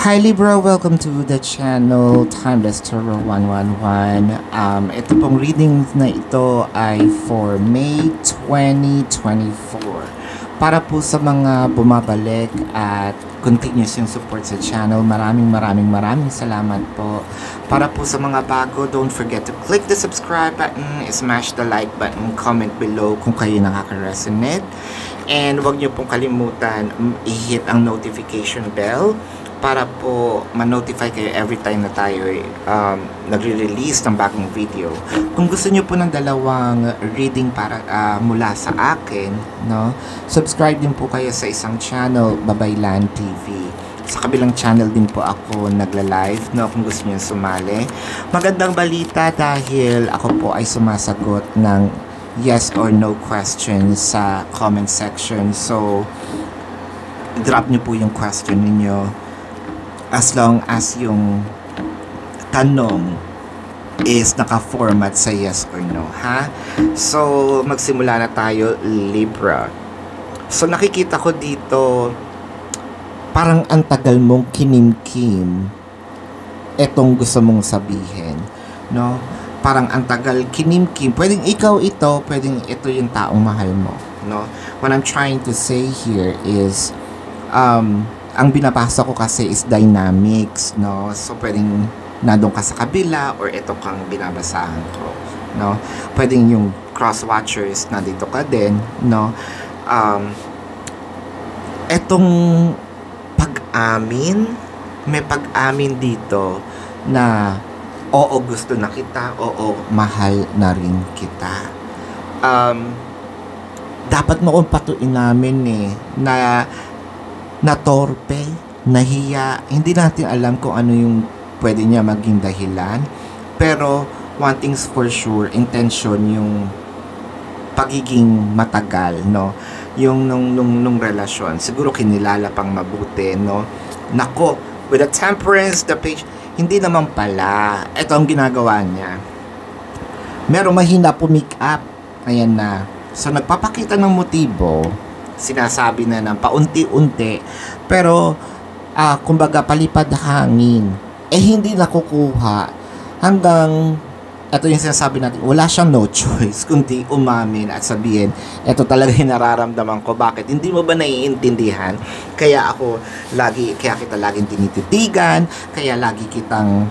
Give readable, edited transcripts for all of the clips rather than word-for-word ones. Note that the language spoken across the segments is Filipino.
Hi Libra, welcome to the channel Timeless Tarot 111. Ito pong reading na ito ay for May 2024. Para po sa mga bumabalik at continuous yung support sa channel, maraming salamat po. Para po sa mga bago, don't forget to click the subscribe button, smash the like button, comment below kung kayo nakaka-resonate. And huwag niyo pong kalimutan i-hit ang notification bell para po ma-notify kayo every time na tayo nagre-release ng bagong video. Kung gusto niyo po ng dalawang reading para mula sa akin, no, subscribe din po kayo sa isang channel, Babaylan TV. Sa kabilang channel din po ako nagla-live, no, kung gusto niyo sumali. Magandang balita dahil ako po ay sumasagot ng yes or no questions sa comment section. So, drop niyo po yung question niyo. As long as yung tanong is naka-format sa yes or no, ha? So, magsimula na tayo, Libra. So, nakikita ko dito, parang ang tagal mong kinimkim etong gusto mong sabihin, no? Parang ang tagal kinimkim. Pwedeng ikaw ito, pwedeng ito yung taong mahal mo, no? What I'm trying to say here is, ang binabasa ko kasi is dynamics, no? So, pwedeng nandun ka sa kabila or ito kang binabasahan ko, no? Pwedeng yung cross-watchers nandito ka din, no? Etong pag-amin, may pag-amin dito na oo, gusto na kita, oo, mahal na rin kita. Dapat mo kung patuin namin na torpe, nahiya, hindi natin alam kung ano yung pwede niya maging dahilan. Pero, one thing's for sure, intention yung pagiging matagal, no? Yung nung relasyon. Siguro kinilala pang mabuti, no? Nako, with the temperance, the page, hindi naman pala. Ito ang ginagawa niya. Merong mahina pumick up. Ayan na. So, nagpapakita ng motibo, sinasabi na ng paunti-unti, pero kumbaga palipad hangin, hindi nakukuha hanggang ito yung sinasabi natin, wala siyang no choice kundi umamin at sabihin, ito talaga yung nararamdaman ko. Bakit? Hindi mo ba naiintindihan? Kaya kita laging tinititigan, kaya lagi kitang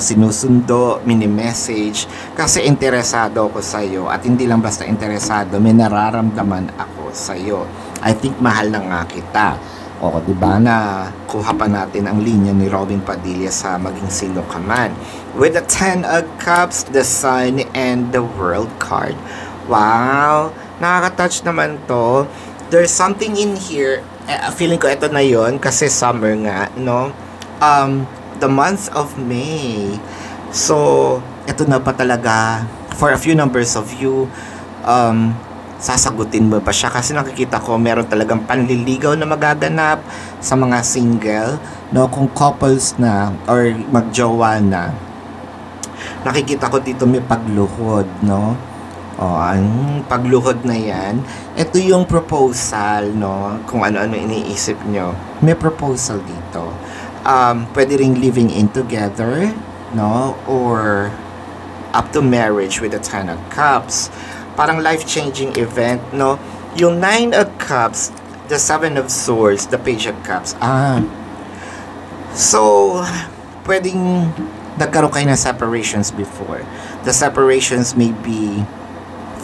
sinusundo, mini-message, kasi interesado ako sa'yo, at hindi lang basta interesado, may nararamdaman ako sa'yo. I think mahal na nga kita. O, diba na kuha pa natin ang linya ni Robin Padilla sa Maging Sino Ka Man. With the 10 of Cups, the Sun, and the World card. Wow! Nakaka-touch naman to. There's something in here, feeling ko ito na yon kasi summer nga, no? The month of May. So, ito na pa talaga, for a few numbers of you, sasagutin mo pa siya kasi nakikita ko meron talagang panliligaw na magaganap sa mga single, no? Kung couples na or magjowa na, nakikita ko dito may pagluhod, no? Ang pagluhod na yan, ito yung proposal, no? Kung ano-ano iniisip nyo, may proposal dito. Pwede ring living in together, no? Or up to marriage with the 10 of Cups. Parang life-changing event, no? Yung 9 of Cups, the 7 of Swords, the Page of Cups. So, pwedeng nagkaroon kayo ng separations before. The separations may be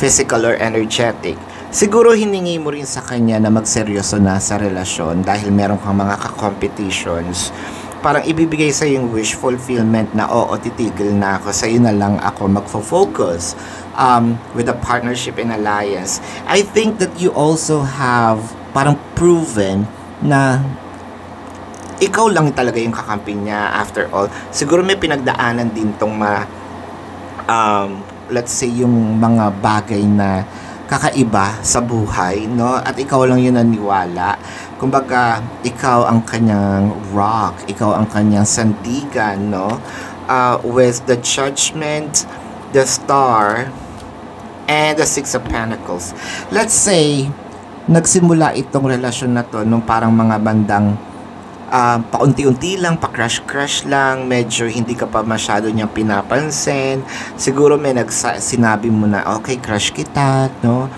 physical or energetic. Siguro hiningi mo rin sa kanya na magseryoso na sa relasyon dahil meron kang mga ka-competitions. Parang ibibigay sa yung wish fulfillment na oo, titigil na ako, sa'yo na lang ako magfo-focus with a partnership and alliance. I think that you also have parang proven na ikaw lang talaga yung kakampi niya after all. Siguro may pinagdaanan din tong let's say yung mga bagay na kakaiba sa buhay, no? At ikaw lang yun naniwala. Kumbaga, ikaw ang kanyang rock, ikaw ang kanyang sandigan, no? With the Judgment, the Star, and the 6 of Pentacles. Let's say, nagsimula itong relasyon na to nung parang mga bandang paunti-unti lang, pa-crush-crush lang, medyo hindi ka pa masyado niyang pinapansin. Siguro may sinabi mo na, okay, crush kita, no?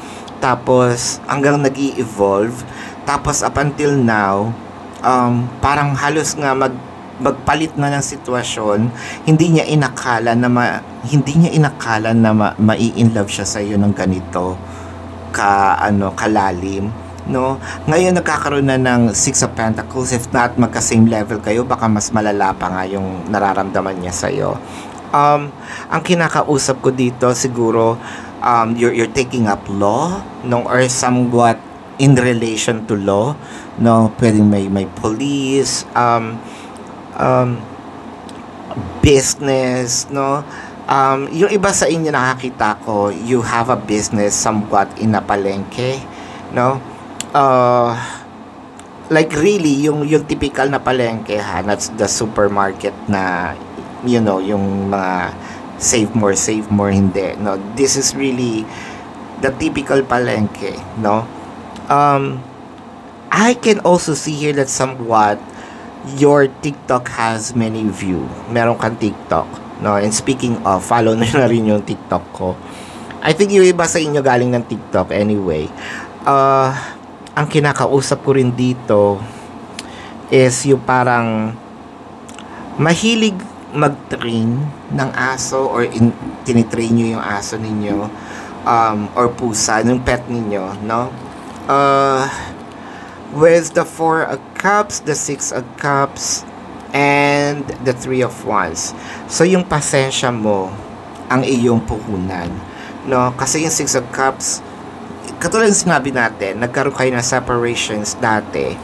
Tapos, hanggang nag-i-evolve. Tapos, up until now, parang halos nga magpalit na ng sitwasyon, hindi niya inakala na mai-inlove siya sa iyo ng ganito kalalim, no? Ngayon nagkakaroon na ng Six of Pentacles. If not magka-same level kayo, baka mas malala pa nga yung nararamdaman niya sa iyo. Ang kinakausap ko dito siguro, you're taking up law, no, or somewhat in relation to law, no? Pwedeng may police, business, no? Yung iba sa inyo nakakita ko, you have a business somewhat in a palengke, no? Like really, yung typical na palengke, ha? That's the supermarket na, you know, yung mga save more, hindi, no? This is really the typical palengke, no? I can also see here that somewhat your TikTok has many view. Meron kang TikTok, no? And speaking of, follow na rin yung TikTok ko. I think yung iba sa inyo galing ng TikTok anyway. Ang kinakausap ko rin dito is yung parang mahilig mag-train ng aso or tinitrain nyo yung aso ninyo, or pusa, yung pet ninyo, no? With the 4 of Cups, the 6 of Cups, and the 3 of Wands. So, yung pasensya mo, ang iyong puhunan, no? Kasi yung 6 of Cups, katulad ng sinabi natin, nagkaroon kayo ng separations dati,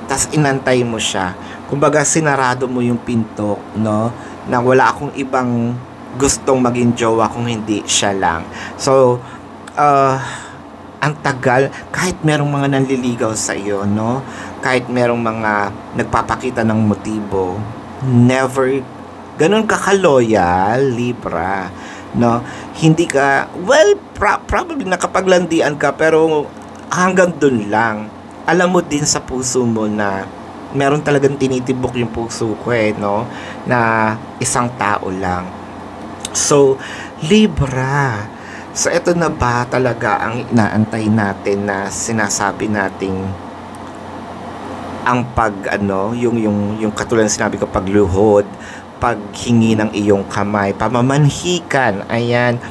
tas inantay mo siya. Kumbaga, sinarado mo yung pinto, no? Na wala akong ibang gustong maging jowa kung hindi siya lang. So, ang tagal, kahit merong mga nanliligaw sa iyo, no? Kahit merong mga nagpapakita ng motibo, never ganun ka ka-loyal, Libra, no? Hindi ka, well, probably nakapaglandian ka, pero hanggang dun lang. Alam mo din sa puso mo na meron talagang tinitibok yung puso ko, no? Na isang tao lang. So, Libra, so, ito na ba talaga ang inaantay natin na sinasabi nating ang yung katulad ng sinabi ko, pagluhod, paghingi ng iyong kamay, pamamanhikan, ayan,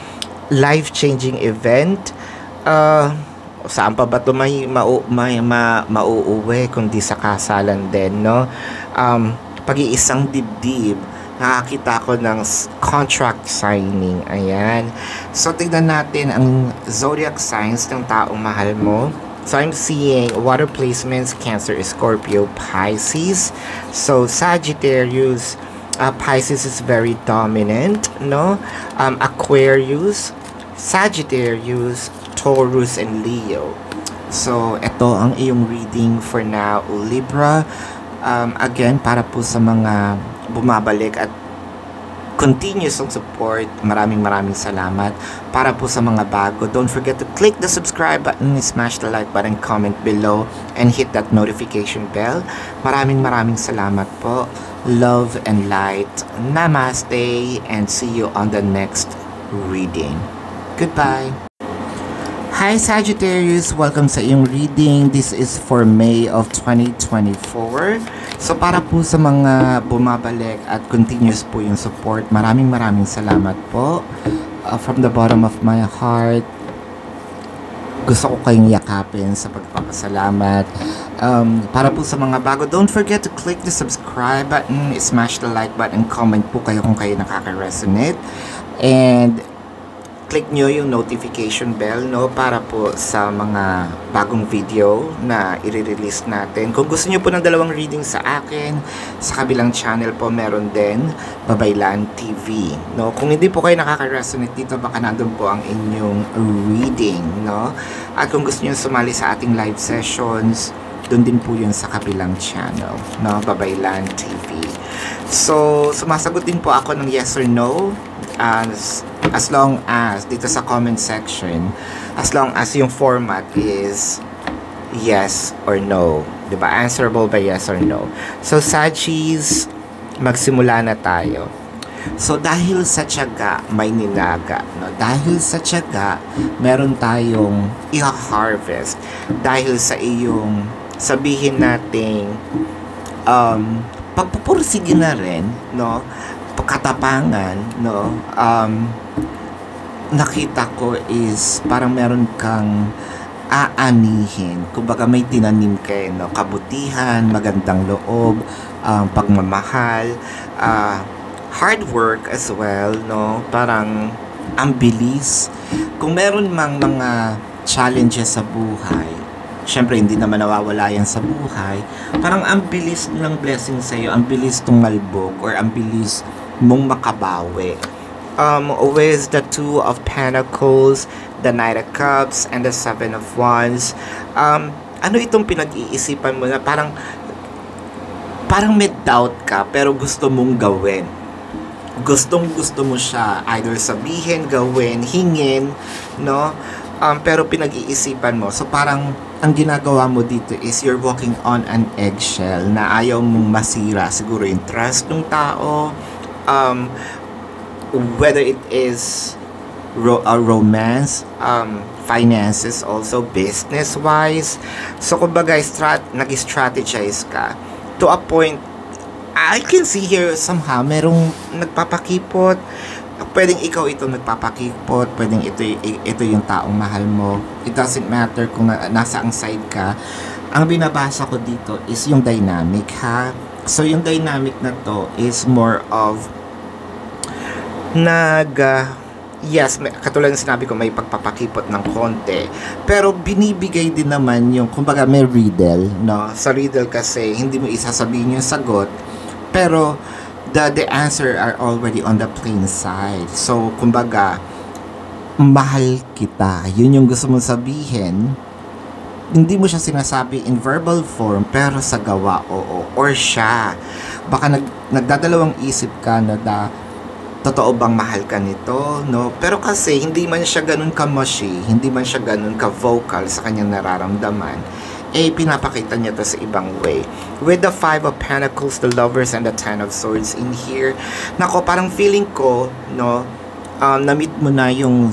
life-changing event. Saan pa ba ito mauuwi kundi sa kasalan din, no? Pag-iisang dibdib, nakakita ko ng contract signing. Ayan. So, tignan natin ang zodiac signs ng taong mahal mo. So, I'm seeing water placements, Cancer, Scorpio, Pisces. So, Sagittarius, Pisces is very dominant, no? Aquarius, Sagittarius, Taurus, and Leo. So, ito ang iyong reading for now, Libra. Again, para po sa mga bumabalik at continuous ang support, maraming salamat. Para po sa mga bago, don't forget to click the subscribe button, smash the like button, comment below, and hit that notification bell. Maraming salamat po. Love and light. Namaste, and see you on the next reading. Goodbye. Hi Sagittarius, welcome sa iyong reading. This is for May of 2024. So para po sa mga bumabalik at continuous po yung support, maraming salamat po. From the bottom of my heart, gusto ko kayong yakapin sa pagpapasalamat. Para po sa mga bago, don't forget to click the subscribe button, smash the like button, comment po kayo kung kayo nakaka-resonate, and click nyo yung notification bell, no, para po sa mga bagong video na i-release natin. Kung gusto nyo po ng dalawang reading sa akin, sa kabilang channel po meron din, Babaylan TV, no. Kung hindi po kayo nakaka-resonate dito, baka nandun po ang inyong reading, no. At kung gusto nyo sumali sa ating live sessions, dun din po yun sa kabilang channel, no, Babaylan TV. So, sumasagot din po ako ng yes or no, as long as dito sa comment section, as long as yung format is yes or no, Diba? Answerable by yes or no. So, Sagis, magsimula na tayo. So, dahil sa tiyaga, may ninaga. No? Dahil sa tiyaga, meron tayong i-harvest. Dahil sa iyong, sabihin nating, pagpupursige na rin, no? Katapangan, no? Nakita ko is parang meron kang aanihin. Kumbaga may tinanim kayo, no? Kabutihan, magandang loob, pagmamahal, hard work as well, no? Parang ang bilis. Kung meron mang mga challenges sa buhay, syempre hindi naman nawawala yan sa buhay, parang ang bilis ng blessing sa'yo, ang bilis tumalbog, or ang bilis mong makabawi. With the Two of Pentacles, the Knight of Cups, and the Seven of Wands, ano itong pinag-iisipan mo na parang may doubt ka, pero gusto mong gawin. Gusto mo siya, either sabihin, gawin, hingin, no? Pero pinag-iisipan mo. So parang ang ginagawa mo dito is you're walking on an eggshell na ayaw mong masira. Siguro yung trust ng tao, whether it is romance, finances, also business-wise. So, kumbaga, nag-strategize ka. To a point, I can see here somehow, merong nagpapakipot. Pwedeng ikaw ito nagpapakipot, pwedeng ito yung taong mahal mo. It doesn't matter kung nasa ang side ka. Ang binabasa ko dito is yung dynamic, ha? So, yung dynamic na to is more of yes, katulad ng sinabi ko, may pagpapakipot ng konti, pero binibigay din naman yung, kumbaga may riddle, no? Sa riddle kasi hindi mo isasabihin yung sagot, pero the answer are already on the plain side. So kumbaga, mahal kita, yun yung gusto mong sabihin. Hindi mo siya sinasabi in verbal form, pero sa gawa, oo, or siya baka nagdadalawang isip ka na totoo bang mahal ka nito, no? Pero kasi hindi man siya ganun ka-mushy, hindi man siya ganun ka-vocal sa kanyang nararamdaman, pinapakita niya to sa ibang way. With the Five of Pentacles, the Lovers, and the Ten of Swords in here, nako, parang feeling ko, no, na-meet mo na yung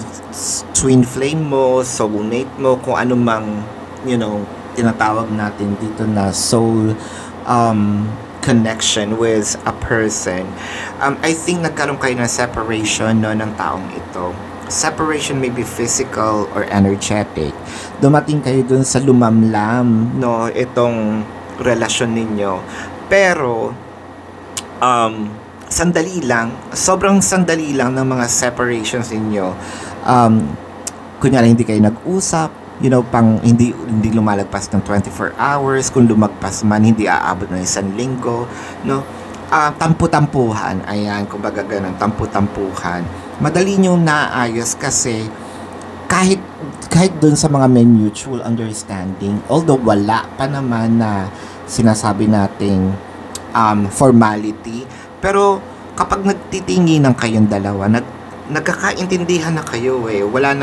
twin flame mo, soulmate mo, kung ano mang, tinatawag natin dito na soul, connection with a person. I think nagkaroon kayo ng separation, no, ng taong ito. Separation may be physical or energetic. Dumating kayo dun sa lumamlam, no, itong relasyon ninyo. Pero sobrang sandali lang ng mga separations ninyo. Kunyari hindi kayo nag-usap, pang hindi lumalagpas ng 24 hours, kung lumagpas man hindi aabot ng 1 linggo, no? Tampu-tampuhan, ayan, kumbaga ganun, tampu-tampuhan. Madali nyo naayos kasi kahit dun sa mga may mutual understanding, although wala pa naman na sinasabi nating formality, pero kapag nagtitinginan kayong dalawa, nagkakaintindihan na kayo, wala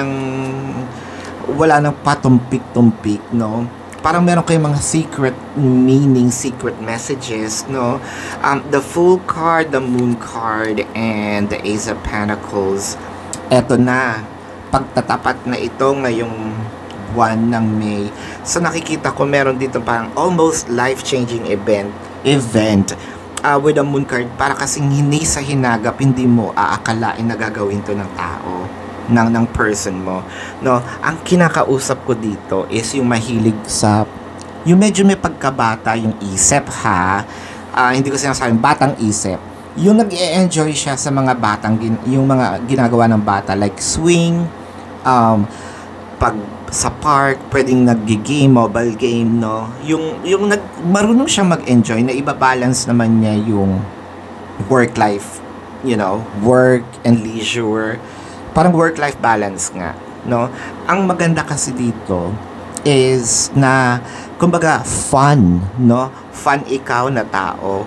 nang patumpik-tumpik, no? Parang meron kayong mga secret meaning, secret messages, no? The Fool card, the Moon card, and the Ace of Pentacles. Eto na, pagtatapat na ito ngayong buwan ng May. So nakikita ko meron dito parang almost life-changing event. With the Moon card, para kasing hindi sa hinagap, hindi mo aakalain na gagawin to ng tao, ng person mo, no? Ang kinakausap ko dito is yung mahilig sa yung medyo may pagkabata yung isip, ha? Hindi ko sinasabing batang isip, yung nag-e-enjoy siya sa mga batang yung mga ginagawa ng bata, like swing, pag sa park, pwedeng nag-game, mobile game, no? Yung marunong siya mag-enjoy, na ibabalance naman niya yung work life, work and leisure. Parang work-life balance nga, no? Ang maganda kasi dito is na, kumbaga, fun, no? Fun ikaw na tao.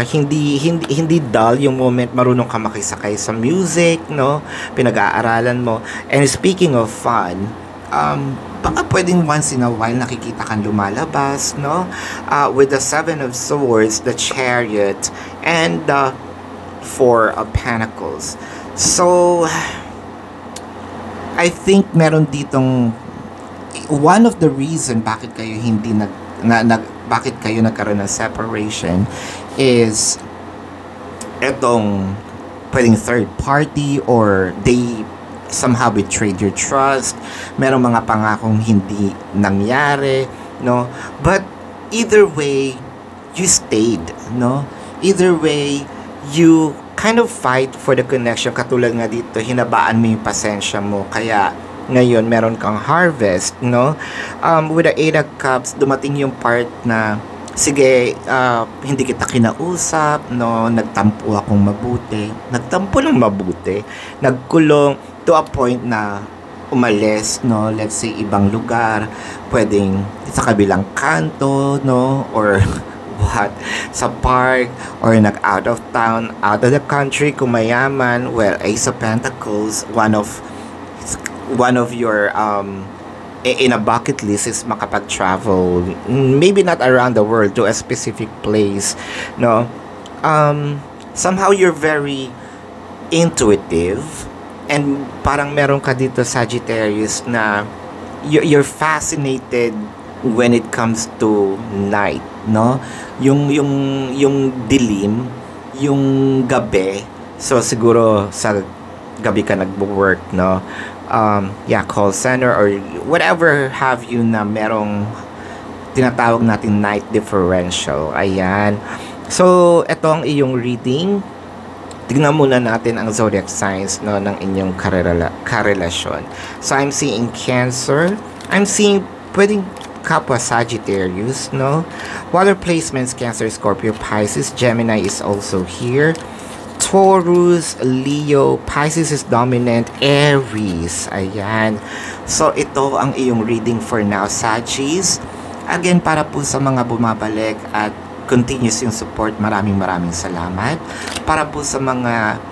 Hindi dull yung moment, marunong ka makisakay sa music, no? Pinag-aaralan mo. And speaking of fun, baka pwedeng once in a while nakikita kang lumalabas, no? With the Seven of Swords, the Chariot, and the Four of Pentacles. So, I think meron ditong one of the reason bakit kayo hindi bakit kayo nagkaroon ng separation is etong pwedeng third party, or they somehow betrayed your trust. Merong mga pangakong hindi nangyari, no? But either way, you stayed, no? Either way, you kind of fight for the connection. Katulad nga dito, hinabaan mo yung pasensya mo, kaya ngayon meron kang harvest, no? With the Eight of Cups, dumating yung part na sige, hindi kita kinausap, no? Nagtampo akong mabuti. Nagtampo ng mabuti. Nagkulong to a point na umalis, no? Let's say, ibang lugar. Pwedeng sa kabilang kanto, no? Or what? Sa park. Or nag-out of town, out of the country. Kung mayaman, well, Ace of Pentacles, one of your, in a bucket list is makapag-travel, maybe not around the world, to a specific place, no? Somehow you're very intuitive, and parang meron ka dito, Sagittarius, na you're fascinated when it comes to night, no? Yung dilim, yung gabi. So siguro sa gabi ka nagwo-work, no? Call center or whatever have you, na merong tinatawag natin night differential. Ayan. So, ito ang iyong reading. Tignan muna natin ang zodiac signs, no, ng inyong karelasyon. So, I'm seeing Cancer. I'm seeing pwedeng kapwa Sagittarius, no? Water placements, Cancer, Scorpio, Pisces. Gemini is also here. Taurus, Leo, Pisces is dominant, Aries. Ayan. So, ito ang iyong reading for now, Sagis. Again, para po sa mga bumabalik at continuous yung support, maraming salamat. Para po sa mga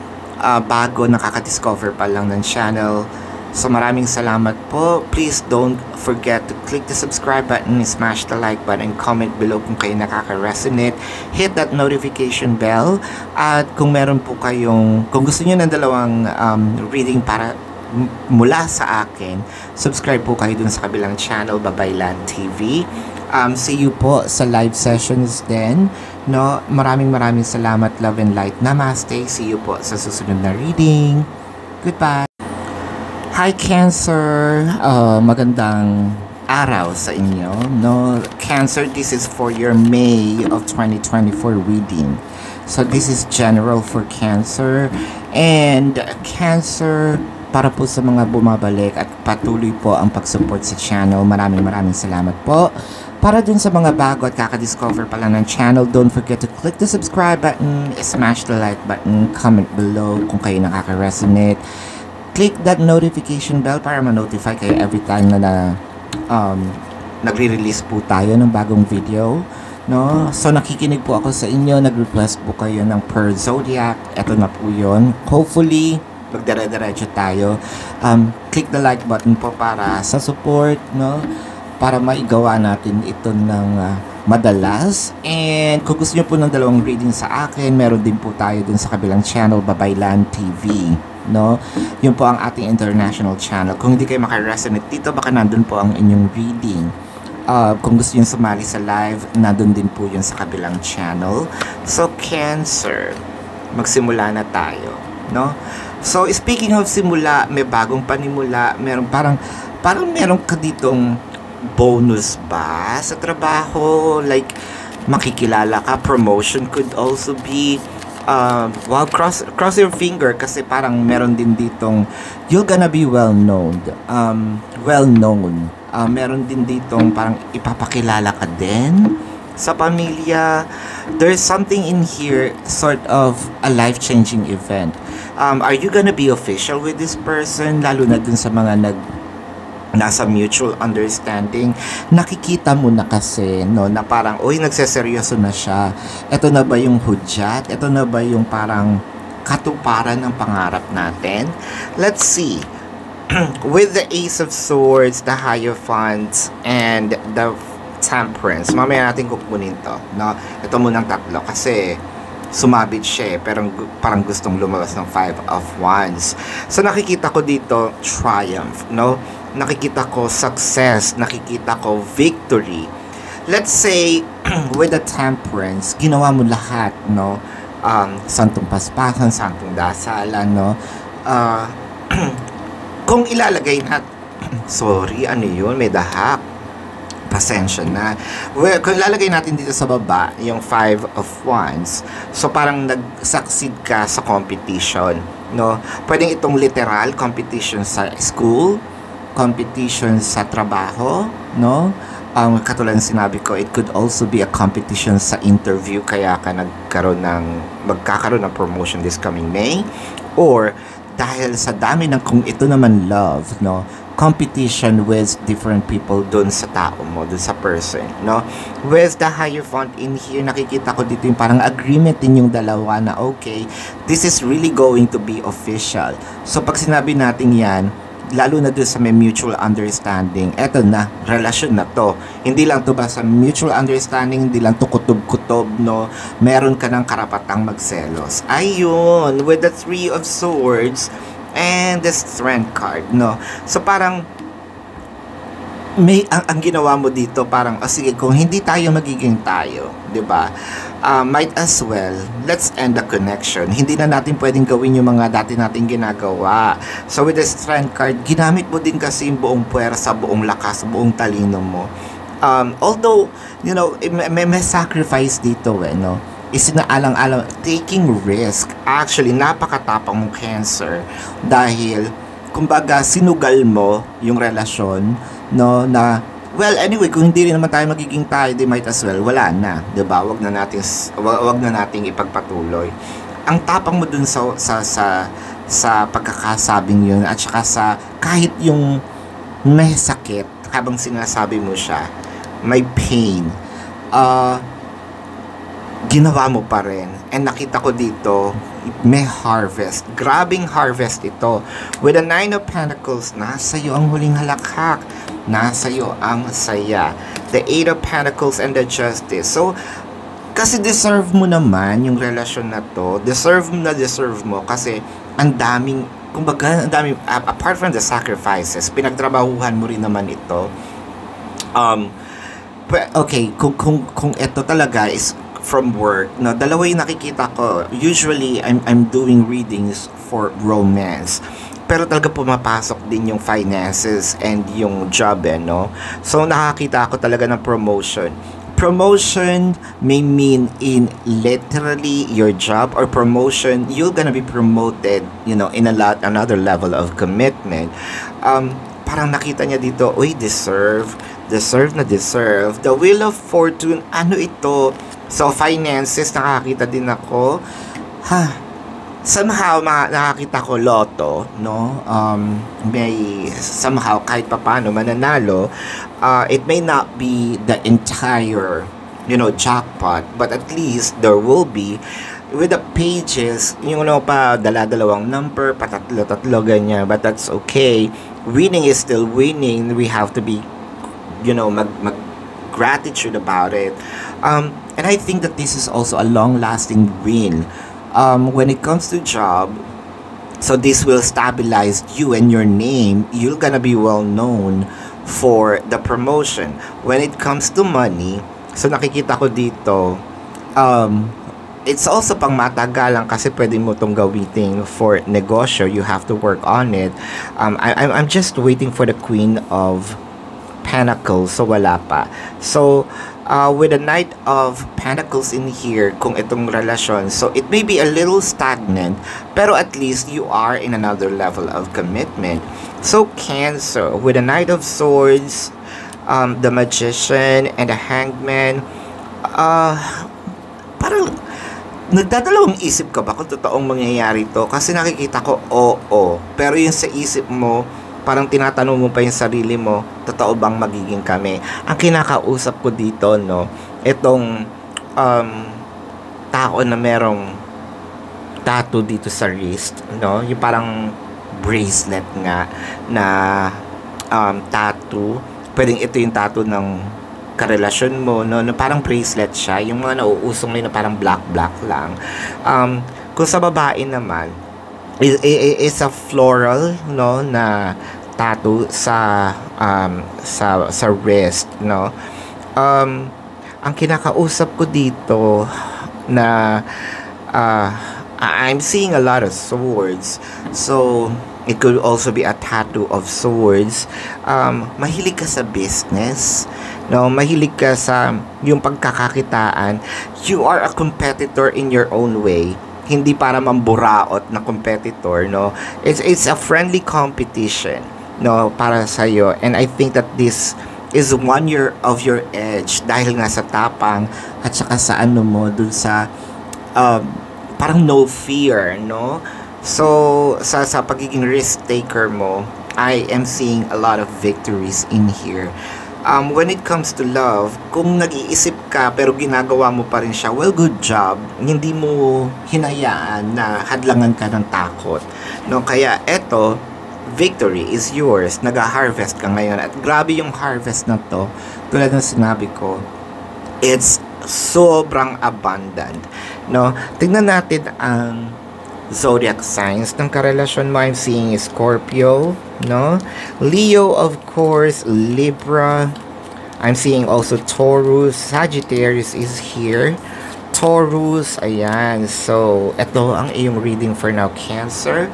bago nakaka-discover pa lang ng channel, so maraming salamat po. Please don't forget to click the subscribe button, smash the like button, comment below kung kayo nakaka-resonate, hit that notification bell, at kung meron po kayong, kung gusto niyo ng dalawang reading para mula sa akin, subscribe po kayo dun sa kabilang channel, Babaylan TV. See you po sa live sessions din, no? Maraming salamat, love and light. Namaste. See you po sa susunod na reading. Goodbye. Hi Cancer, magandang araw sa inyo, no? Cancer, this is for your May of 2024 reading. So this is general for Cancer, and Cancer, para po sa mga bumabalik at patuloy po ang pag-support sa channel, maraming salamat po. Para dun sa mga bago at kaka-discover pa lang ng channel, don't forget to click the subscribe button, smash the like button, comment below kung kayo nakaka-resonate. Click that notification bell para ma-notify kayo every time na nagre-release po tayo ng bagong video, no? So nakikinig po ako sa inyo, nag-request po kayo ng per zodiac. Ito na po yun. Hopefully magdire-diretso tayo. Click the like button po para sa support, no? Para maigawa natin ito ng madalas. And kung gusto nyo po ng dalawang reading sa akin, meron din po tayo dun sa kabilang channel, Babaylan TV, no? Yun po ang ating international channel. Kung hindi kayo makaresonate dito, baka nandun po ang inyong reading. Kung gusto nyo sumali sa live, nandun din po yun sa kabilang channel. So, Cancer, magsimula na tayo, no? So, speaking of simula, may bagong panimula, parang meron ka ditong bonus ba sa trabaho, like makikilala ka, promotion could also be, well, cross your finger, kasi parang meron din ditong you're gonna be well known, meron din ditong parang ipapakilala ka din sa pamilya. There's something in here, sort of a life-changing event. Are you gonna be official with this person, lalo na dun sa mga nasa mutual understanding? Nakikita mo na kasi, no, na parang, uy, nagseseryoso na siya. Ito na ba yung hudyat? Ito na ba yung parang katuparan ng pangarap natin? Let's see. with the Ace of Swords, the Hierophant, and the Temperance. Mamaya natin kukunin to, no? Ito munang tatlo kasi sumabit siya pero parang gustong lumabas ng Five of Wands. So nakikita ko dito triumph, no? Nakikita ko success, nakikita ko victory. Let's say with the Temperance, ginawa mo lahat, no? Santong paspasan, santong dasalan, no? Kung ilalagay na, sorry, ano yun? May dahak. Pasensya na. Well, kung ilalagay natin dito sa baba, yung Five of Wands, so parang nag-succeed ka sa competition, no? Pwedeng itong literal, competition sa school, competition sa trabaho, no? Katulad ng sinabi ko, it could also be a competition sa interview, kaya ka magkakaroon ng promotion this coming May, or dahil sa dami ng kung ito naman love, no, competition with different people dun sa tao mo, dun sa person, no. With the Hierophant in here, nakikita ko dito yung parang agreement din yung dalawa na okay, this is really going to be official. So pag sinabi natin yan, lalo na doon sa may mutual understanding, eto na, relasyon na to. Hindi lang to ba sa mutual understanding, hindi lang to kutob-kutob, no? Meron ka ng karapatang magselos. Ayun, with the Three of Swords and the Strength card, no? So parang may ang ginawa mo dito parang sige, kung hindi tayo magiging tayo, 'di ba? Might as well let's end the connection. Hindi na natin pwedeng gawin yung mga dati nating ginagawa. So with the Strength card, ginamit mo din kasi yung buong puwersa, buong lakas, buong talino mo. Although, you know, may sacrifice dito, no? Isinaalang-alang, taking risk. Actually, napakatapang mong Cancer dahil kumbaga sinugal mo yung relasyon, no, na well, anyway, kung hindi rin naman tayo magiging tayo, di might as well, wala na, 'di ba? Wag na nating ipagpatuloy. Ang tapang mo dun sa pagkakasabing yun, at saka sa kahit yung may sakit habang sinasabi mo siya, may pain, ginawa mo pa rin. And nakita ko dito, may harvest. Grabing harvest ito. With the Nine of Pentacles, nasa iyo ang huling halakhak. Nasa iyo ang saya. The Eight of Pentacles and the Justice. So, kasi deserve mo naman yung relasyon na to. Deserve mo kasi ang daming, kumbaga, ang daming, apart from the sacrifices, pinagtrabahuhan mo rin naman ito. Okay, kung ito talaga is from work, no, dalawa yung nakikita ko. Usually, I'm doing readings for romance. Pero talaga pumapasok din yung finances and yung job, no? So, nakakita ako talaga ng promotion. Promotion may mean in literally your job, or promotion, you're gonna be promoted, you know, in another level of commitment. Parang nakita niya dito, uy, deserve. The Wheel of Fortune, ano ito? So, finances, nakakita din ako. Somehow, nakakita ko loto, no? May, somehow, kahit papano, mananalo. It may not be the entire, you know, jackpot, but at least there will be. With the pages, yung ano pa, dala-dalawang number, patatlo-tatlo, ganyan. But that's okay. Winning is still winning. We have to be, you know, gratitude about it. And I think that this is also a long-lasting win. When it comes to job, so this will stabilize you and your name. You're gonna be well known for the promotion. When it comes to money, so nakikita ko dito, it's also pang matagalan kasi pwede mo itong gawitin for negosyo. You have to work on it. I'm just waiting for the Queen of Pentacles, so wala pa. So, with the Knight of Pentacles in here, kung itong relasyon, so it may be a little stagnant, pero at least you are in another level of commitment. So, Cancer, with the Knight of Swords, the Magician, and the Hangman, parang nagdadalawang isip ka ba kung totoong mangyayari to? Kasi nakikita ko, oo. Pero yung sa isip mo, parang tinatanong mo pa yung sarili mo, totoo bang magiging kami? Ang kinakausap ko dito, no, itong tao na merong tattoo dito sa wrist, no, yung parang bracelet nga na tattoo. Pwedeng ito yung tattoo ng karelasyon mo, no? Na parang bracelet siya, yung mga nauusong ngayon na parang black lang. Kung sa babae naman, is a floral, no, na tattoo sa wrist, no. Ang kinakausap ko dito na I'm seeing a lot of swords, so it could also be a tattoo of swords. Mahilig ka sa business, no? Mahilig ka sa yung pagkakakitaan. You are a competitor in your own way. Hindi para mamburaot na competitor, no? It's a friendly competition, no, para sa iyo. And I think that this is 1 year of your edge dahil nga sa tapang at saka sa ano mo dun sa parang no fear, no? So sa pagiging risk taker mo, I am seeing a lot of victories in here. When it comes to love, kung nag-iisip ka pero ginagawa mo pa rin siya, well, good job. Hindi mo hinayaan na hadlangan ka ng takot, no? Kaya eto, victory is yours. Nag-harvest ka ngayon at grabe yung harvest na to. Tulad ng sinabi ko, it's sobrang abundant, no? Tingnan natin ang zodiac signs ng karelasyon mo. I'm seeing Scorpio, no? Leo, of course, Libra. I'm seeing also Taurus. Sagittarius is here. Taurus, ayan. So, ito ang iyong reading for now, Cancer.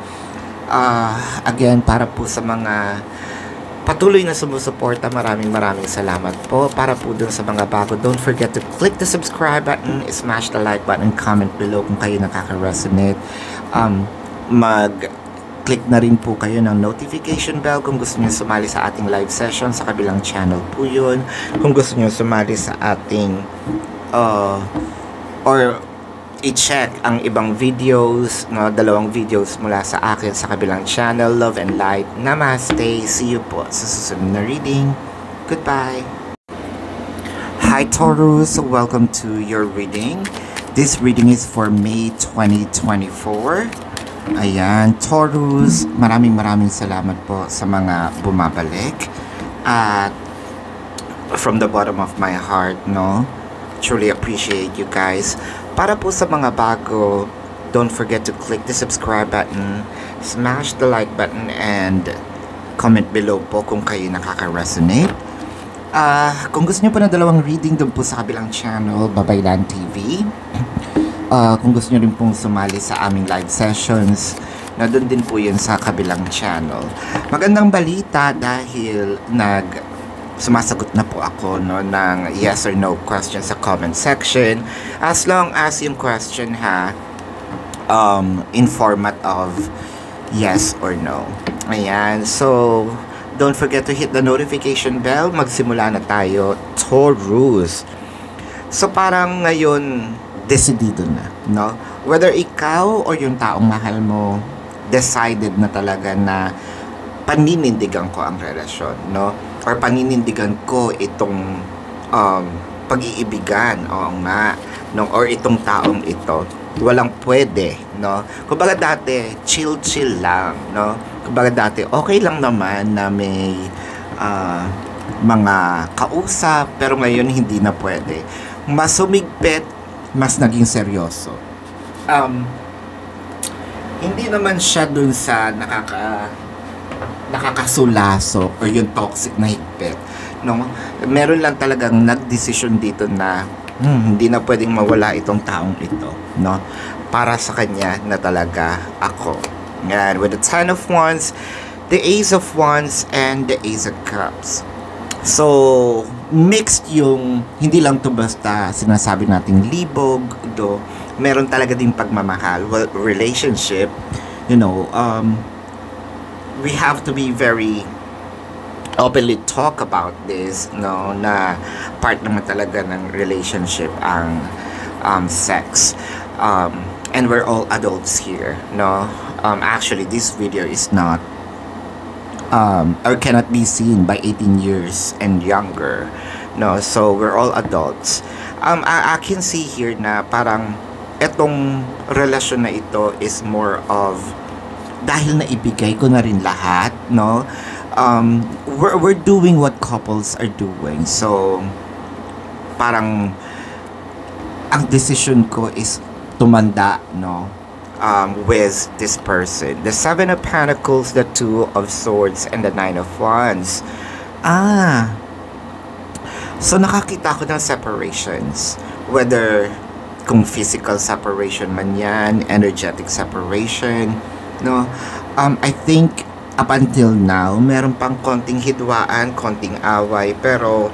Again, para po sa mga patuloy na sumusuporta, maraming salamat po. Para po dun sa mga bago, don't forget to click the subscribe button, smash the like button, comment below kung kayo nakaka-resonate. Mag-click na rin po kayo ng notification bell kung gusto niyo sumali sa ating live session. Sa kabilang channel po yun. Kung gusto niyo sumali sa ating or i-check ang ibang videos, no, 2 videos mula sa akin sa kabilang channel, Love and Light. Namaste. See you po sa susunod na reading. Goodbye. Hi Taurus, welcome to your reading. This reading is for May 2024. Ayan, Taurus, maraming salamat po sa mga bumabalik. At from the bottom of my heart, no, truly appreciate you guys. Para po sa mga bago, don't forget to click the subscribe button, smash the like button, and comment below po kung kayo nakaka-resonate. Kung gusto niyo po na 2 reading doon po sa kabilang channel, Babaylan TV. Kung gusto niyo rin pong sumali sa aming live sessions, na doon din po yun sa kabilang channel. Magandang balita dahil sumasagot na po ako, no, ng yes or no question sa comment section. As long as yung question in format of yes or no. Ayan. So, don't forget to hit the notification bell. Magsimula na tayo, Taurus. So, parang ngayon, decidido na, no? Whether ikaw o yung taong mahal mo, decided na talaga na paninindigan ko ang relasyon, no? Or paninindigan ko itong pag-iibigan, oo nga, no? Or itong taong ito. Walang pwede, no? Kumbaga dati, chill lang, no? Kumbaga dati, okay lang naman na may mga kausap, pero ngayon hindi na pwede. Mas sumigpit, mas naging seryoso. Hindi naman siya dun sa nakakasulaso or yung toxic na higpit, no? Meron lang talagang nagdesisyon dito na hindi na pwedeng mawala itong taong ito, no? Para sa kanya na talaga ako. Yan, with the 10 of Wands, the Ace of Wands, and the Ace of Cups. So, mixed yung, hindi lang to basta sinasabi nating libog, do meron talaga din pagmamahal. Well, relationship, you know, we have to be very openly talk about this, no, na part naman talaga ng relationship ang sex. And we're all adults here, no. Actually, this video is not or cannot be seen by 18 years and younger, no. So we're all adults. I can see here na parang etong relasyon na ito is more of dahil naibigay ko na rin lahat, no? We're doing what couples are doing. So, parang ang decision ko is tumanda, no? With this person. The Seven of Pentacles, the Two of Swords, and the Nine of Wands. So nakakita ko ng separations. Whether kung physical separation man yan, energetic separation, no? I think up until now, meron pang konting hidwaan, konting away, pero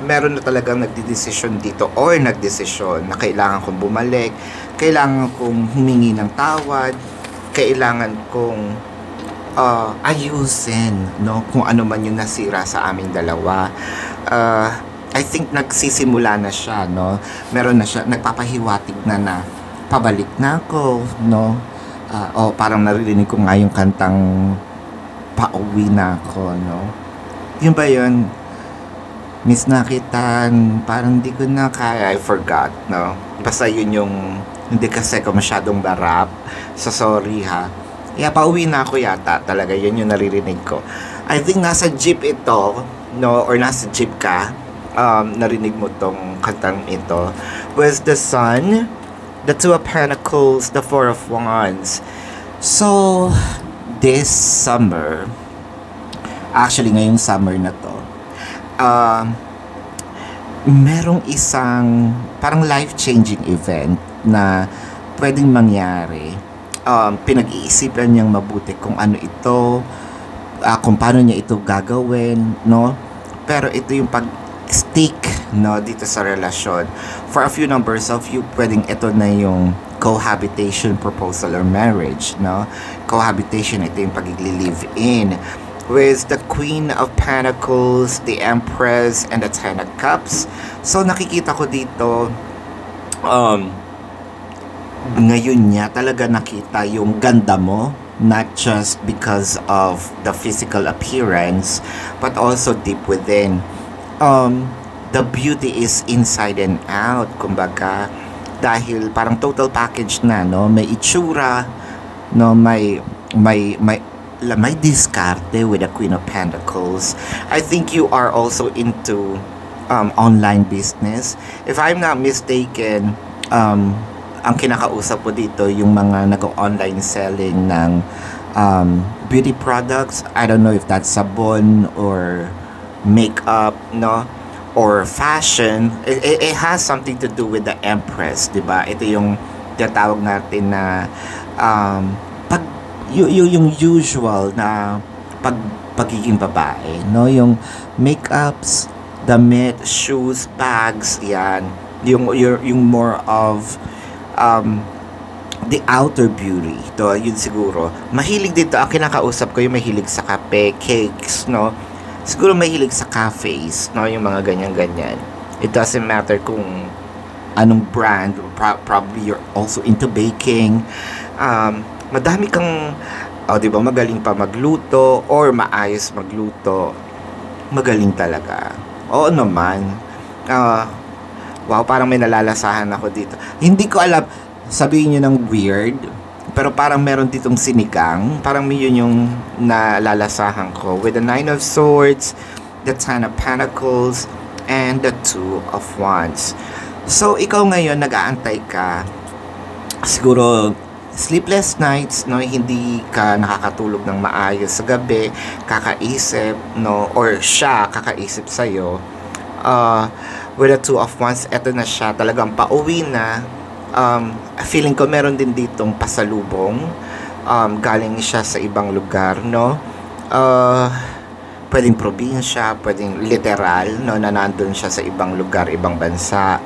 meron na talagang nagdidesisyon dito or nagdesisyon na kailangan kong bumalik, kailangan kong humingi ng tawad, kailangan kong ayusin, no, kung ano man yung nasira sa aming dalawa. I think nagsisimula na siya, no? Meron na siya, nagpapahiwatig na pabalik na ako, no? O parang naririnig ko nga yung kantang pauwi na ako, no? Yun ba yun? Miss na kitan, parang di ko na kaya, I forgot, no? Basta yun yung, hindi kasi ako masyadong barap, so sorry ha. Yeah, pauwi na ako yata, talaga yun yung naririnig ko. I think nasa jeep ito, no? Or nasa jeep ka, narinig mo tong kantang ito. With the Sun, the Two of Pentacles, the Four of Wands. So, this summer, actually ngayong summer na to, merong isang parang life-changing event na pwedeng mangyari. Pinag-iisipan niyang mabuti kung ano ito, kung paano niya ito gagawin, no? Pero ito yung pag-stick, no, dito sa relasyon. For a few numbers of you, pwedeng ito na yung cohabitation proposal or marriage, no? Cohabitation, ito yung pag-live in. With the Queen of Pentacles, the Empress, and the Ten of Cups. So nakikita ko dito, ngayon niya talaga nakita yung ganda mo, not just because of the physical appearance, but also deep within. The beauty is inside and out, kumbaga, dahil parang total package na, no? May itsura, no? May diskarte with the Queen of Pentacles. I think you are also into online business. If I'm not mistaken, ang kinakausap ko dito yung mga nag-online selling ng beauty products. I don't know if that's sabon or makeup, no? Or fashion. It has something to do with the Empress, diba? Ito yung tinatawag natin na yung usual na pagiging babae, no? Yung makeups, damit, shoes, bags, yan. Yung more of the outer beauty. To, yun siguro. Mahilig dito, ang kinakausap ko yung mahilig sa kape, cakes, no? Siguro mahilig sa cafes, no? Yung mga ganyan-ganyan. It doesn't matter kung anong brand, probably you're also into baking. Madami kang, di ba, magaling pa magluto or maayos magluto. Magaling talaga. Oo naman. Wow, parang may nalalasahan ako dito. Hindi ko alam, sabihin nyo ng weird, pero parang meron ditong sinigang. Parang yun yung nalalasahan ko. With the Nine of Swords, the Ten of Pentacles, and the Two of Wands. So, ikaw ngayon, nag-aantay ka. Siguro, sleepless nights, no? Hindi ka nakakatulog ng maayos sa gabi, kakaisip, no? Or siya kakaisip sa'yo. With the Two of Wands, eto na siya, talagang pauwi na. Feeling ko meron din ditong pasalubong. Galing siya sa ibang lugar, no? Pwedeng probinsya, pwedeng literal, no? Na nandun siya sa ibang lugar, ibang bansa.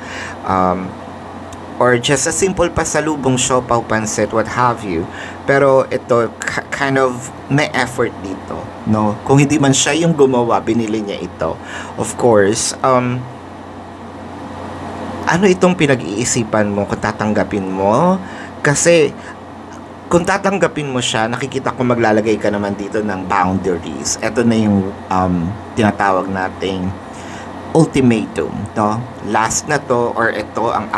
Or just a simple pasalubong, siopaw, pansit, what have you. Pero ito, kind of may effort dito, no? Kung hindi man siya yung gumawa, binili niya ito. Of course, ano itong pinag-iisipan mo kung tatanggapin mo? Kasi kung tatanggapin mo siya, nakikita ko maglalagay ka naman dito ng boundaries. Ito na yung tinatawag nating ultimatum, to. Last na to, or ito ang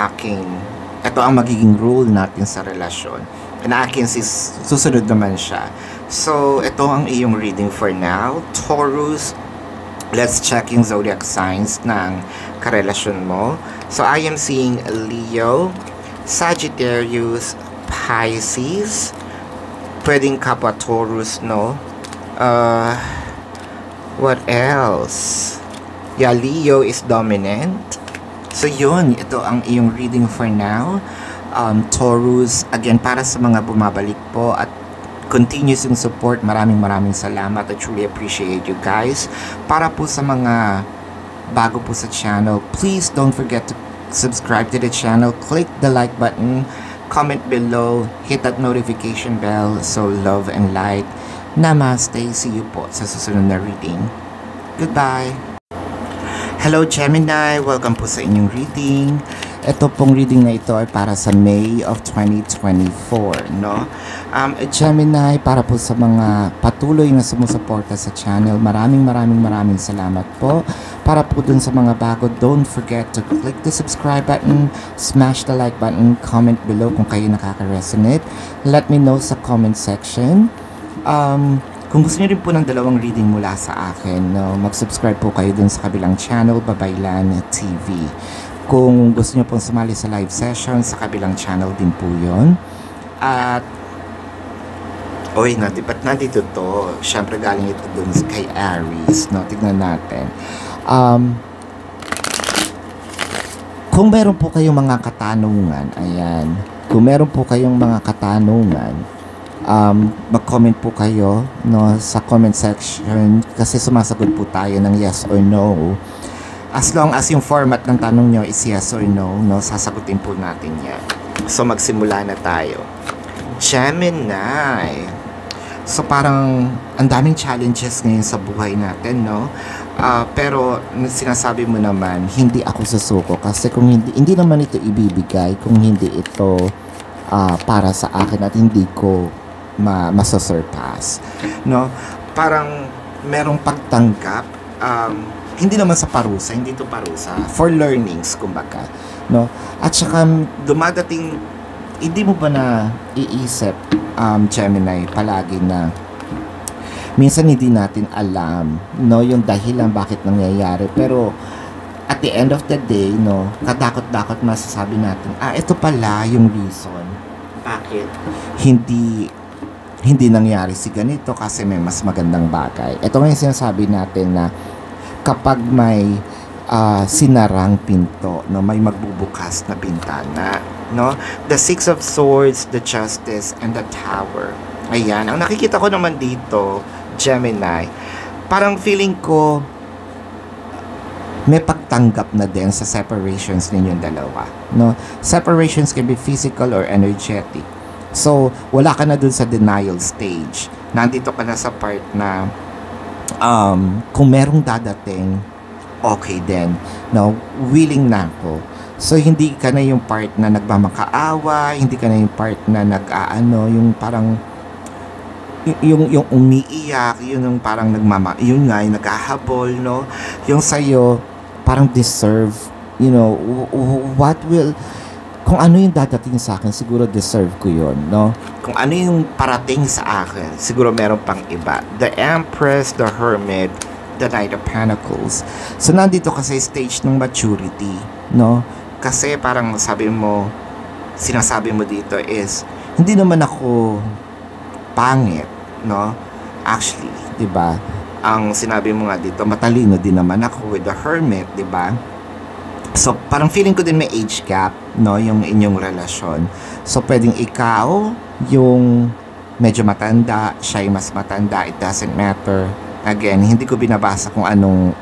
magiging rule natin sa relasyon. And I can see susunod naman siya. So, ito ang iyong reading for now. Taurus, let's check yung zodiac signs ng karelasyon mo. So, I am seeing Leo, Sagittarius, Pisces, pwedeng kapwa Taurus, no? What else? Yeah, Leo is dominant. So, yun. Ito ang iyong reading for now. Taurus, again, para sa mga bumabalik po at continuous yung support, maraming salamat. I truly appreciate you guys. Para po sa mga bago po sa channel, please don't forget to subscribe to the channel, click the like button, comment below, hit that notification bell. So love and light. Namaste. See you po sa susunod na reading. Goodbye. Hello Gemini, welcome po sa inyong reading. Ito pong reading na ito ay para sa May of 2024, no? Gemini, para po sa mga patuloy na sumusuporta sa channel, maraming salamat po. Para po dun sa mga bago, don't forget to click the subscribe button, smash the like button, comment below kung kayo nakaka-resonate. Let me know sa comment section. Kung gusto niyo rin po ng dalawang reading mula sa akin, no, mag-subscribe po kayo dun sa kabilang channel, Babaylan TV. Kung gusto niyo pong sumali sa live session, sa kabilang channel din po yun. At, ba't nandito to? Siyempre galing ito dun kay Aries, no? Tignan natin. Kung meron po kayong mga katanungan, ayan. Kung meron po kayong mga katanungan, mag-comment po kayo, no, sa comment section kasi sumasagot po tayo ng yes or no. As long as yung format ng tanong nyo is yes or no, sasagutin po natin yan. So, magsimula na tayo. Gemini. So, parang ang daming challenges ngayon sa buhay natin, no? Pero, sinasabi mo naman, hindi ako susuko. Kasi kung hindi naman ito ibibigay, kung hindi ito para sa akin at hindi ko masasurpass. No? Parang merong pagtanggap, hindi naman sa parusa, hindi ito parusa, for learnings, kumbaga, no? At saka dumadating, hindi mo ba na iisip, Gemini, palagi na minsan hindi natin alam, no, yung dahilan bakit nangyayari, pero at the end of the day, no, kadakot-dakot masasabi natin, ito pala yung reason bakit hindi nangyari si ganito kasi may mas magandang bagay. Ito nga yung sinasabi natin na kapag may sinarang pinto, no, may magbubukas na bintana, no? The Six of Swords, the Justice, and the Tower. Ayan, ang nakikita ko naman dito, Gemini, parang feeling ko may pagtanggap na din sa separations ninyong dalawa, no? Separations can be physical or energetic. So, wala ka na dun sa denial stage. Nandito ka na sa part na kung merong dadating, okay din, no, willing na ako. So, hindi ka na yung part na nagmamakaawa, hindi ka na yung part na yung parang, yung umiiyak, yung parang yun nga, yung naghahabol, no, yung sa'yo, parang deserve, kung ano yung dadating sa akin, siguro deserve ko yun, no? Kung ano yung parating sa akin, siguro meron pang iba. The Empress, the Hermit, the Knight of Pentacles. So, nandito kasi stage ng maturity, no? Kasi parang sinasabi mo dito is, hindi naman ako pangit, no? Actually, di ba? Ang sinabi mo nga dito, matalino din naman ako with the Hermit, di ba? So, parang feeling ko din may age gap, no, yung inyong relasyon. So, pwedeng ikaw yung medyo matanda, siya yung mas matanda, it doesn't matter. Again, hindi ko binabasa kung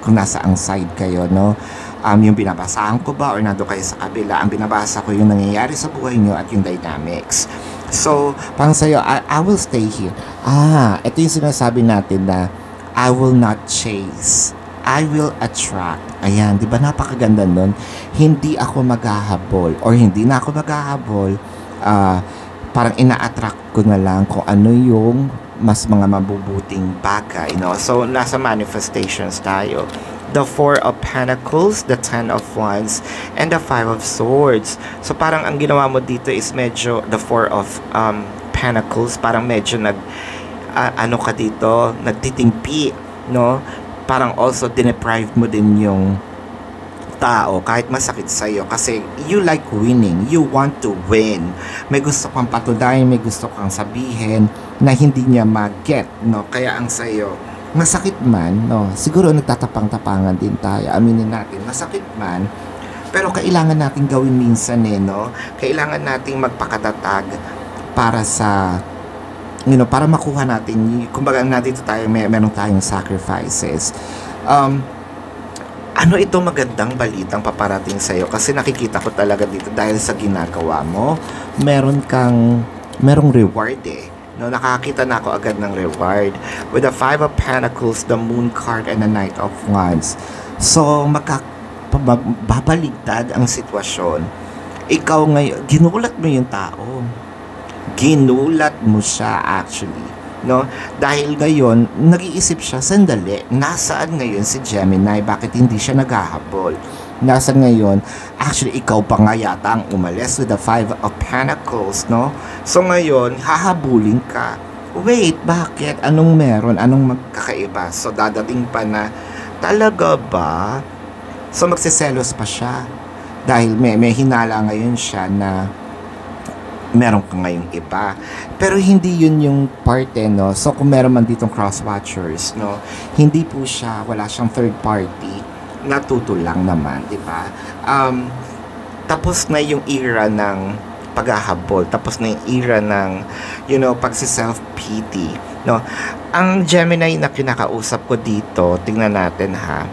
nasa ang side kayo, no. Yung binabasahan ko ba or nando kayo sa kabila, ang binabasa ko yung nangyayari sa buhay nyo at yung dynamics. So, parang sa'yo, I will stay here. Ito yung sinasabi natin na I will not chase. I will attract. Ayan, di ba napakaganda nun? Hindi ako maghahabol or hindi na ako maghahabol. Parang ina-attract ko na lang kung ano yung mas mga mabubuting bagay, no? So, nasa manifestations tayo. The Four of Pentacles, the Ten of Wands, and the Five of Swords. So, parang ang ginawa mo dito is medyo the Four of Pentacles, parang medyo ano ka dito, nagtitimpi, no? Parang also dineprive mo din yung tao kahit masakit sa'yo kasi you like winning, you want to win, may gusto kang patunayan, may gusto kang sabihin na hindi niya mag-get, no? Kaya ang sa'yo masakit man, no? Siguro nagtatapang-tapangan din tayo, aminin natin, masakit man, pero kailangan natin gawin minsan no? Kailangan nating magpakatatag para sa para makuha natin, kumbaga nandito tayo, meron tayong sacrifices. Ano ito magandang balitang paparating sa'yo kasi nakikita ko talaga dito dahil sa ginagawa mo, merong reward no, nakakita na ako agad ng reward with the 5 of Pentacles, the Moon card, and the Knight of Wands. So babaligtad ang sitwasyon. Ikaw ngayon, ginulat mo yung tao, ginulat mo siya actually, no? Dahil ngayon, nag-iisip siya, sandali, nasaan ngayon si Gemini? Bakit hindi siya naghahabol? Nasaan ngayon? Actually, ikaw pa nga yata ang umalis with the 5 of Pentacles, no? So ngayon, hahabulin ka. Wait, bakit? Anong meron? Anong magkakaiba? So dadating pa na, talaga ba? So magsiselos pa siya. Dahil may hinala ngayon siya na meron ka ngayong iba. Pero hindi yun yung parte, no? So, kung meron man ditong cross-watchers, no? Hindi po siya, wala siyang third party. Natuto lang naman, di ba? Tapos na yung era ng paghahabol. Tapos na yung era ng, pagsi-self-pity, no? Ang Gemini na kinakausap ko dito, tingnan natin, ha?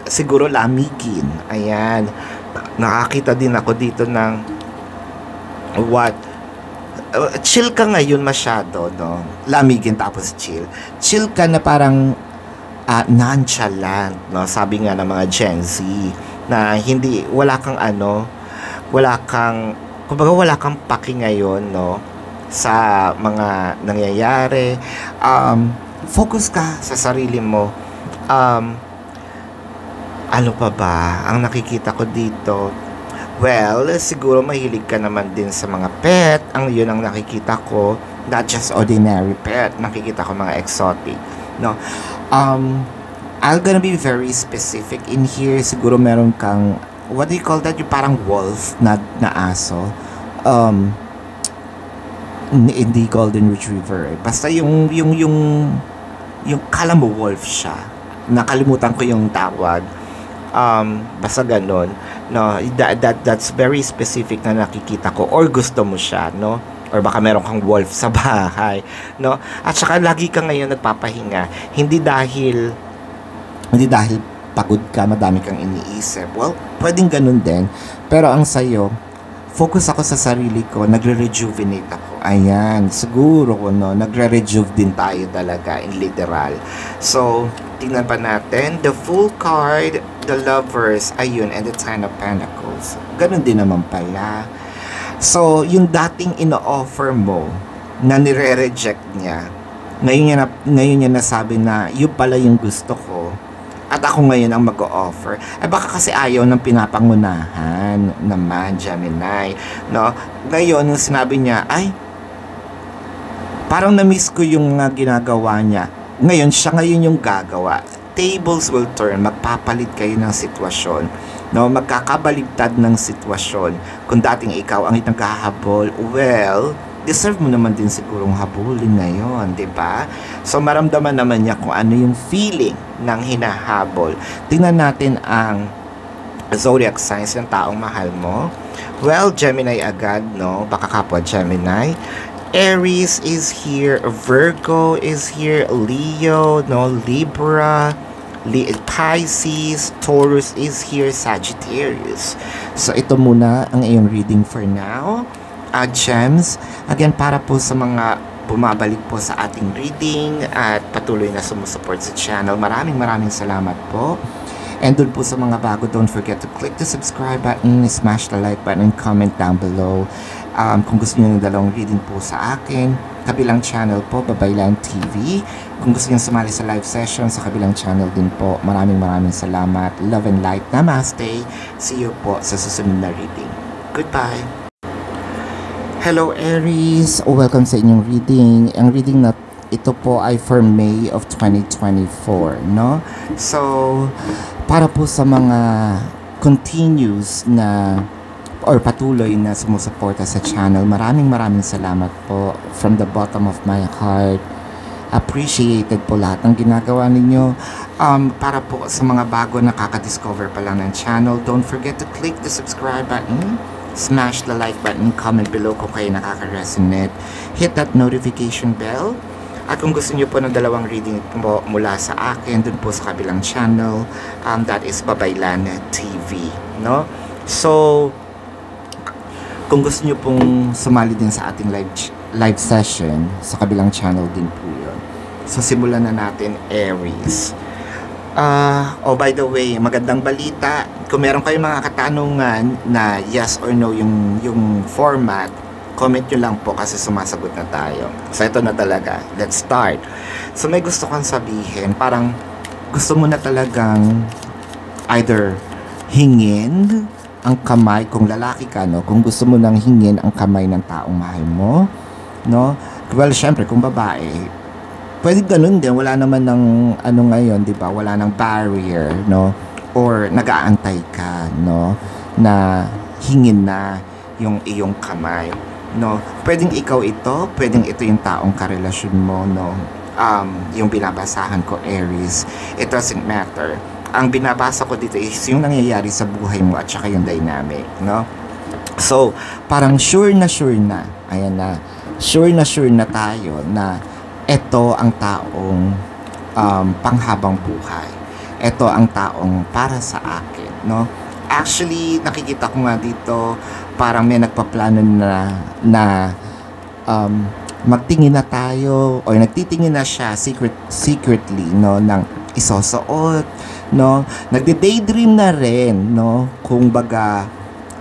Siguro lamigin. Ayan. Nakakita din ako dito ng chill ka ngayon masyado, no? Lamigin tapos chill. Chill ka na parang nonchalant, no? Sabi nga ng mga Gen Z na wala kang paki ngayon, no? Sa mga nangyayari. Focus ka sa sarili mo. Ano pa ba ang nakikita ko dito? Well, siguro mahilig ka naman din sa mga pet. Yun ang nakikita ko. Not just ordinary pet. Nakikita ko mga exotic, no? I'm gonna be very specific in here. Siguro meron kang, what do you call that? Yung parang wolf na aso. Hindi golden retriever. Basta yung kala mo wolf siya. Nakalimutan ko yung tawag. Basta ganon, no? That's very specific na nakikita ko, or gusto mo siya, no? Or baka meron kang wolf sa bahay, no? At saka lagi ka ngayon nagpapahinga, hindi dahil pagod ka, madami kang iniisip. Well, pwedeng ganun din, pero ang sayo, focus ako sa sarili ko, nagre-rejuvenate ako. Ayan, siguro, no? Nagre-rejuve din tayo talaga, in literal. So, tingnan pa natin, the Fool card, the Lovers, ayun, and the Ten of Pentacles. Ganun din naman pala. So, yung dating ino-offer mo, na nire-reject niya, ngayon niya nasabi na, yun pala yung gusto ko, at ako ngayon ang mag-o-offer. Baka kasi ayaw ng pinapangunahan naman, Gemini, no? Ngayon, nung sinabi niya, ay, parang na-miss ko yung ginagawa niya. Ngayon, siya ngayon yung gagawa. Tables will turn. Magpapalit kayo ng sitwasyon. No? Magkakabaligtad ng sitwasyon. Kung dating ikaw ang naghahabol, well, deserve mo naman din sigurong habulin ngayon, di ba? So, maramdaman naman niya kung ano yung feeling ng hinahabol. Tingnan natin ang zodiac signs ng taong mahal mo. Well, Gemini agad, no? Baka kapwa Gemini. Aries is here, Virgo is here, Leo, no, Libra, Pisces, Taurus is here, Sagittarius. So ito muna ang iyong reading for now. Gems, again, para po sa mga bumabalik po sa ating reading at patuloy na sumusuport sa channel, maraming salamat po. And dun po sa mga bago, don't forget to click the subscribe button, smash the like button, and comment down below. Kung gusto niyo ng dalawang reading po sa akin, kabilang channel po, Babaylan TV. Kung gusto niyo sumali sa live session sa kabilang channel din po, maraming salamat. Love and light. Namaste. See you po sa susunod na reading. Goodbye. Hello Aries, welcome sa inyong reading. Ang reading na ito po ay for May of 2024, no? So, para po sa mga continuous na or patuloy na sumusuporta sa channel, maraming salamat po from the bottom of my heart. Appreciated po lahat ng ginagawa ninyo. Para po sa mga bago na nakaka-discover pa lang ng channel, don't forget to click the subscribe button, smash the like button, comment below kung kayo nakaka-resonate, hit that notification bell. At kung gusto niyo po ng dalawang reading po mula sa akin, dun po sa kabilang channel, that is Babaylan TV, no? So, kung gusto niyo pong sumali din sa ating live session, sa kabilang channel din po yun. So, simulan na natin, Aries. By the way, magandang balita. Kung meron kayong mga katanungan na yes or no yung format, comment nyo lang po kasi sumasagot na tayo. So, ito na talaga. Let's start. So, may gusto kang sabihin. Parang gusto mo na talagang either hingin ang kamay, kung lalaki ka, no? Kung gusto mo nang hingin ang kamay ng taong mahal mo, no? Well, syempre, kung babae, pwede ganun din. Wala naman ng ano ngayon, di ba? Wala ng barrier, no? Or nag-aantay ka, no? Na hingin na yung iyong kamay, no? Pwedeng ikaw ito, pwedeng ito yung taong karelasyon mo, no? Yung binabasahan ko, Aries, it doesn't matter. Ang binabasa ko dito is yung nangyayari sa buhay mo at saka yung dynamic, no? So, parang sure na, ayan na, sure na tayo na ito ang taong panghabang buhay. Ito ang taong para sa akin, no? Actually, nakikita ko nga dito, parang may nagpaplano na magtingin na tayo or nagtitingin na siya secretly, no, ng isosuot, no? Nagde-daydream na rin, no? Kung baga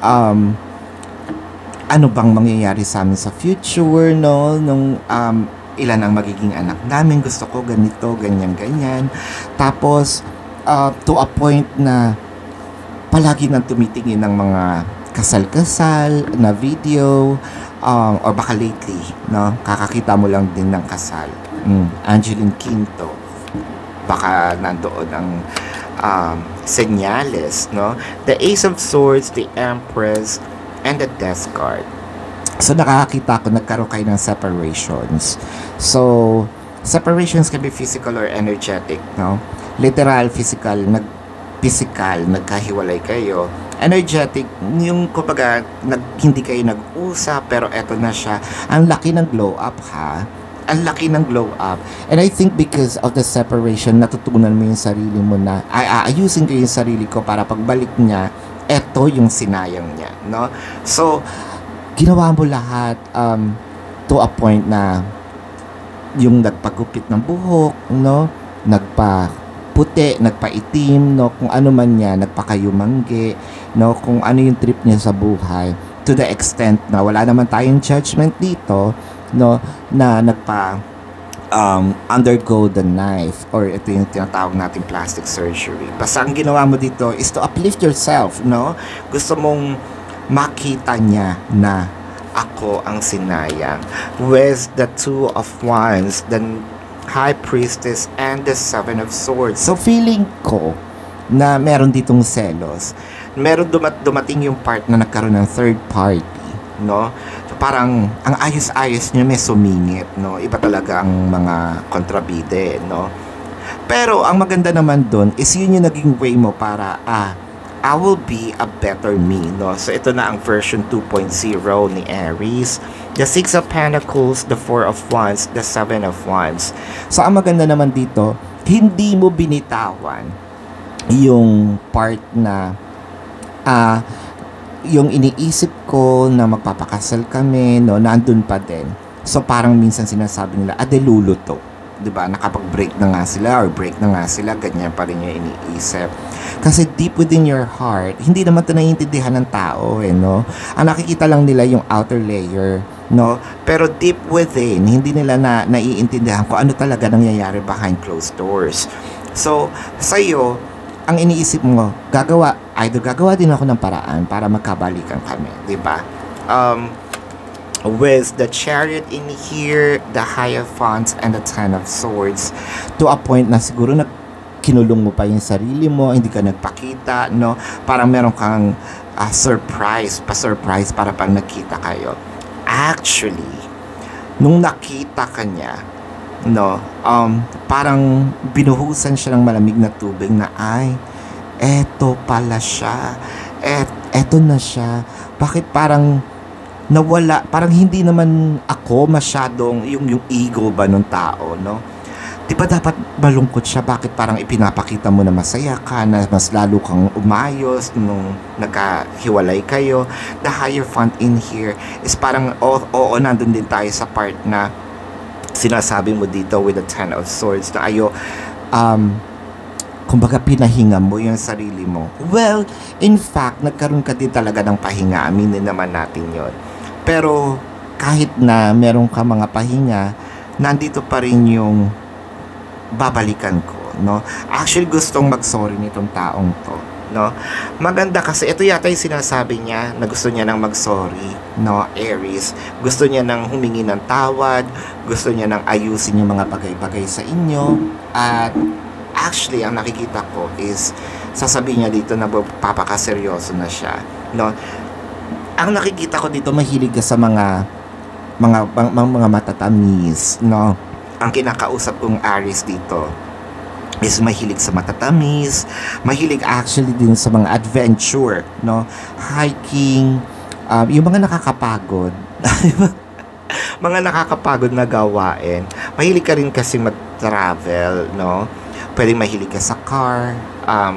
ano bang mangyayari sa amin sa future, no? Nung ilan ang magiging anak namin, gusto ko ganito, ganyan. Tapos to a point na palagi nang tumitingin ng mga kasal-kasal na video, or baka lately, no? Kakakita mo lang din ng kasal. Angeline Quinto. Baka nandoon ang senyales, no? The Ace of Swords, the Empress, and the Death card. So, nakakita ko, nagkaroon kayo ng separations. So, separations can be physical or energetic, no? Literal, physical, nagkahiwalay kayo. Energetic, yung kumbaga, hindi kayo nag-usap, pero eto na siya. Ang laki ng glow up, ha? Ang laki ng glow up. And I think because of the separation, natutunan mo yung sarili mo na, ayusin ko yung sarili ko para pagbalik niya, eto yung sinayang niya, no? So, ginawa mo lahat to a point na yung nagpagupit ng buhok, no? Nagpaputi, nagpaitim, no? Kung ano man niya, nagpakayumangge, no? Kung ano yung trip niya sa buhay, to the extent na wala naman tayong judgment dito, no? Na undergo the knife, or ito yung tinatawag natin plastic surgery. Basta ang ginawa mo dito is to uplift yourself, no? Gusto mong makita niya na ako ang sinayang. With the Two of Wands, the High Priestess, and the Seven of Swords. So feeling ko na meron ditong selos. Meron dumating yung part na nagkaroon ng third party, no? So parang ang ayos-ayos niya may sumingit, no? Iba talaga ang mga kontrabide, no? Pero ang maganda naman doon is yun yung naging way mo para I will be a better me, no? So, ito na ang version 2.0 ni Aries. The Six of Pentacles, the Four of Wands, the Seven of Wands. So, ang maganda naman dito, hindi mo binitawan yung part na yung iniisip ko na magpapakasal kami, no? Nandun pa din. So, parang minsan sinasabi nila, adelulo to. Diba, nakapag-break na nga sila or break na nga sila, ganyan pa rin yung iniisip. Kasi deep within your heart, hindi naman ito naiintindihan ng tao, no? Ang nakikita lang nila yung outer layer, no? Pero deep within, hindi nila naiintindihan kung ano talaga nangyayari behind closed doors. So, sa'yo, ang iniisip mo, either gagawa din ako ng paraan para magkabalikan kami, diba? with the Chariot in here, the Hierophant, and the Ten of Swords, to a point na siguro kinulong mo pa yung sarili mo, hindi ka nagpakita, no? Parang meron kang surprise para pag nakita kayo. Actually, nung nakita ka niya, no, parang binuhusan siya ng malamig na tubig na, ay, eto pala siya, eto na siya. Bakit parang nawala, parang hindi naman ako masyadong yung ego ba ng tao, no? Di ba dapat malungkot siya? Bakit parang ipinapakita mo na masaya ka, na mas lalo kang umayos nung nagkahiwalay kayo? The Hierophant in here is parang, oo, nandun din tayo sa part na sinasabi mo dito with the Ten of Swords na kumbaga pinahinga mo yung sarili mo. Well, in fact, nagkaroon ka din talaga ng pahinga. Aminin naman natin yon. Pero kahit na meron ka mga pahinga, nandito pa rin yung babalikan ko, no? Actually, gustong mag-sorry nitong taong to, no? Maganda kasi ito yata yung sinasabi niya na gusto niya nang mag-sorry, no? Aries, gusto niya nang humingi ng tawad, gusto niya nang ayusin yung mga bagay-bagay sa inyo, at actually, ang nakikita ko is sasabihin niya dito na papakaseryoso na siya, no? Ang nakikita ko dito, mahilig ka sa mga matatamis, no? Ang kinakausap kong Aries dito is mahilig sa matatamis, mahilig actually din sa mga adventure, no? Hiking, yung mga nakakapagod, mga nakakapagod na gawain. Mahilig ka rin kasi mag-travel, no? Pwedeng mahilig ka sa car,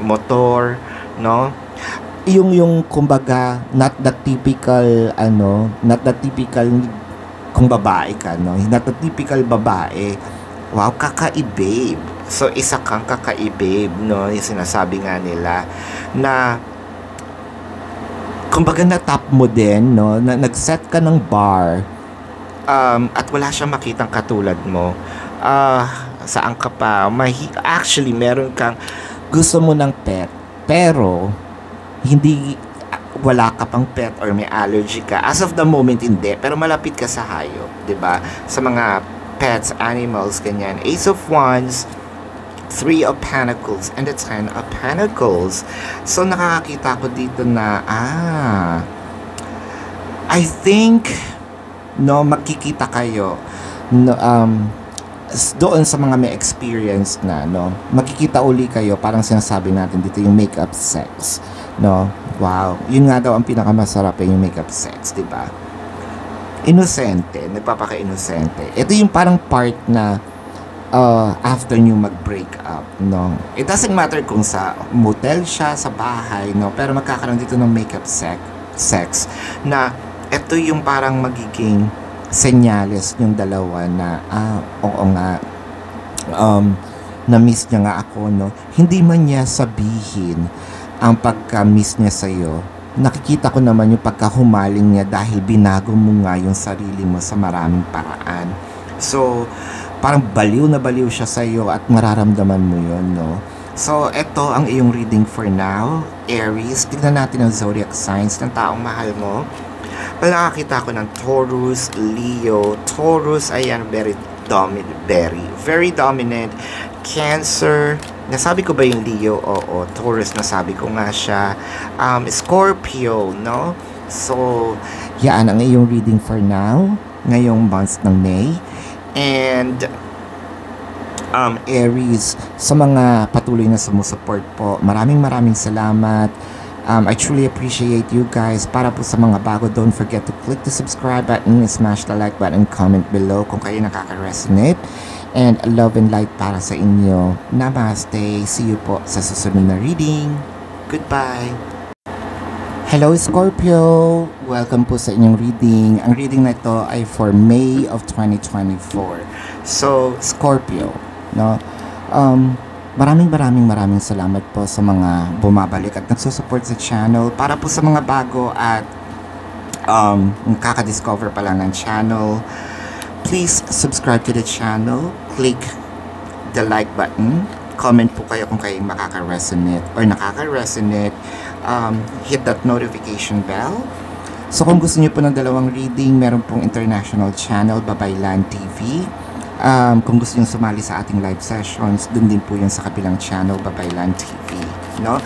motor, no? Yung kumbaga, not the typical, kung babae ka, no? Not the typical babae. Wow, kakaibabe. So, isa kang kakaibabe, no? Yung sinasabi nga nila na kumbaga na-top mo din, no? Na nag-set ka ng bar at wala siyang makitang katulad mo. Saan ka pa? Actually, meron kang gusto mo ng pet, pero wala ka pang pet or may allergy ka. As of the moment, hindi. Pero malapit ka sa hayop, 'di ba? Sa mga pets, animals, ganyan. Ace of Wands, Three of Pentacles, and the Ten of Pentacles. So, nakakakita ko dito na, I think, no, magkikita kayo, no, doon sa mga may experience na, no, magkikita uli kayo, parang sinasabi natin dito, yung make-up sex, no. Wow, yun nga daw ang pinakamasarap yung make-up sex, di ba? Inosente, nagpapaka-inosente. Ito yung parang part na after nyo mag-break up, no? It doesn't matter kung sa motel siya, sa bahay, no? Pero magkakaroon dito ng make-up sex na ito yung parang magiging senyales yung dalawa na, oo nga, na-miss niya nga ako, no? Hindi man niya sabihin ang pagka-miss niya sa'yo, nakikita ko naman yung pagkahumaling niya dahil binago mo nga yung sarili mo sa maraming paraan. So, parang baliw na baliw siya sa'yo at mararamdaman mo yun, no? So, eto ang iyong reading for now, Aries. Tignan natin ang zodiac signs ng taong mahal mo. Well, nakakita ko ng Taurus, Leo. Taurus, ayan, very dominant. Cancer, nasabi ko ba yung Leo? Oo. Taurus, nasabi ko nga siya. Scorpio, no? So, yan ang iyong reading for now, ngayong month ng May. And Aries, sa mga patuloy na sumusupport po, maraming salamat. I truly appreciate you guys. Para po sa mga bago, don't forget to click the subscribe button, smash the like button, comment below kung kayo nakaka-resonate. And love and light para sa inyo. Namaste. See you po sa susunod na reading. Goodbye. Hello Scorpio! Welcome po sa inyong reading. Ang reading na ito ay for May of 2024. So, Scorpio, no? Maraming salamat po sa mga bumabalik at nagsusupport sa channel. Para po sa mga bago at nakaka-discover pa lang ng channel, please subscribe to the channel, click the like button, comment po kayo kung kayo makaka-resonate or nakaka-resonate, hit that notification bell So kung gusto niyo po ng dalawang reading, meron pong international channel, Babaylan TV. Kung gusto niyo sumali sa ating live sessions, dun din po yun sa kabilang channel, Babaylan TV. No?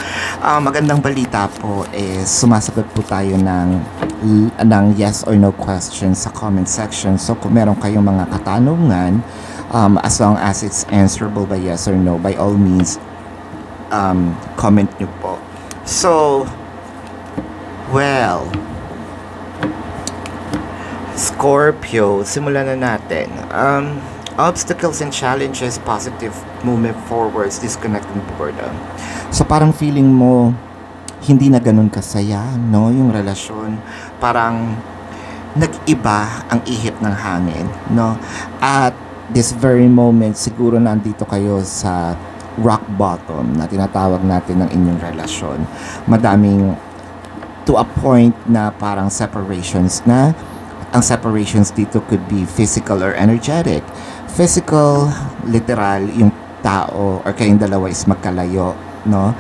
Magandang balita po is sumasagot po tayo ng yes or no questions sa comment section. So kung meron kayong mga katanungan, as long as it's answerable by yes or no, by all means, comment nyo po. So, well, Scorpio, simulan na natin. Obstacles and challenges, positive movement forwards, disconnect and boredom. So parang feeling mo hindi na ganun kasaya, no? Yung relasyon, parang nag-iba ang ihip ng hangin, no? At this very moment, siguro nandito kayo sa rock bottom na tinatawag natin ng inyong relasyon. Madaming to a point na parang separations na. Ang separations dito could be physical or energetic. Physical, literal, yung tao or kayong dalawa is magkalayo, no?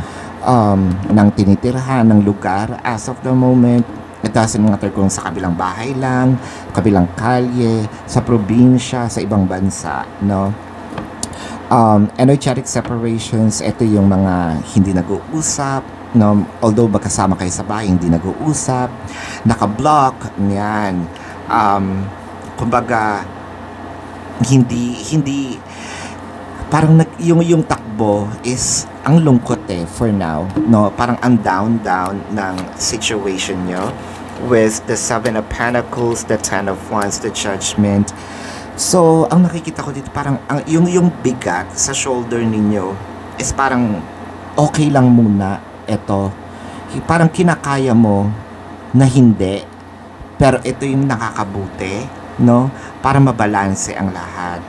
Ng tinitirhan, ng lugar as of the moment. It doesn't matter kung sa kabilang bahay lang, kabilang kalye, sa probinsya, sa ibang bansa, no? Energetic separations, ito yung mga hindi nag-uusap, no? Although magkasama kayo sa bahay, hindi nag-uusap, naka-block, yan. Kumbaga hindi parang yung takbo is ang lungkot for now, no? Parang ang down ng situation nyo with the 7 of Pentacles, the 10 of Wands, the Judgment. So ang nakikita ko dito parang yung bigat sa shoulder ninyo is parang okay lang muna ito, parang kinakaya mo na hindi. Pero ito yung nakakabuti, no? Para mabalanse ang lahat.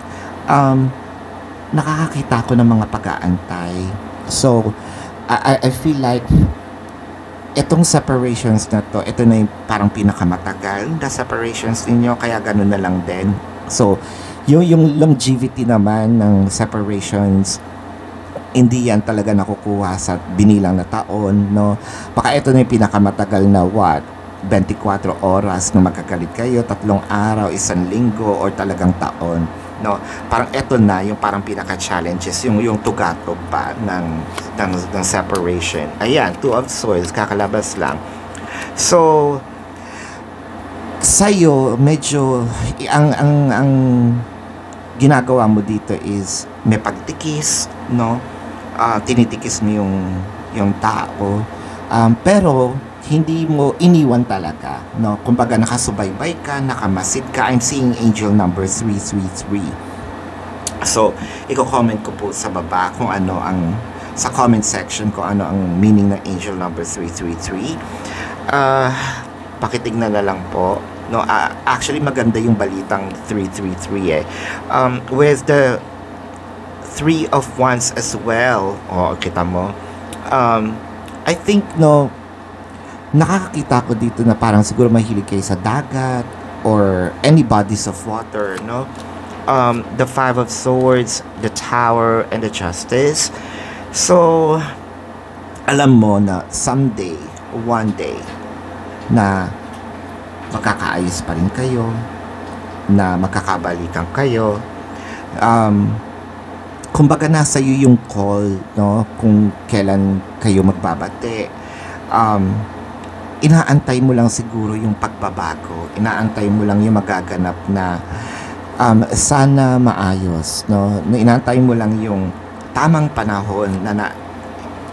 Nakakakita ko ng mga pag-aantay. So, I feel like itong separations na to, ito na yung parang pinakamatagal na separations ninyo, kaya ganun na lang din. So, yung longevity naman ng separations, hindi yan talaga nakukuha sa binilang na taon, no? Baka ito na yung pinakamatagal na 24 oras na magkakalit kayo, 3 araw, 1 linggo, or talagang taon, no? Parang eto na yung parang pinaka-challenges, yung tugatog pa ng separation. Ayan, 2 of Swords, kakalabas lang. So, sa'yo, medyo, ang ginagawa mo dito is may pagtikis, no? Tinitikis mo yung tao, pero hindi mo iniwan talaga, no? Kumbaga nakasubaybay ka, nakamasid ka. I'm seeing angel number 333. So, i-comment ko po sa baba kung ano sa comment section kung ano ang meaning ng angel number 333. Pakitignan na lang po, no? Actually maganda yung balitang 333 with the 3 of Wands as well. Kita mo. I think, no, nakakakita ko dito na parang siguro mahilig kayo sa dagat or any bodies of water, no? The 5 of Swords, the Tower, and the Justice. So, alam mo na someday, one day, na magkakaayos pa rin kayo, na magkakabalikan kayo. Kumbaga nasa iyo yung call, no? Kung kailan kayo magbabate. Inaantay mo lang siguro yung pagbabago. Inaantay mo lang yung magaganap na sana maayos, no? Inaantay mo lang yung tamang panahon na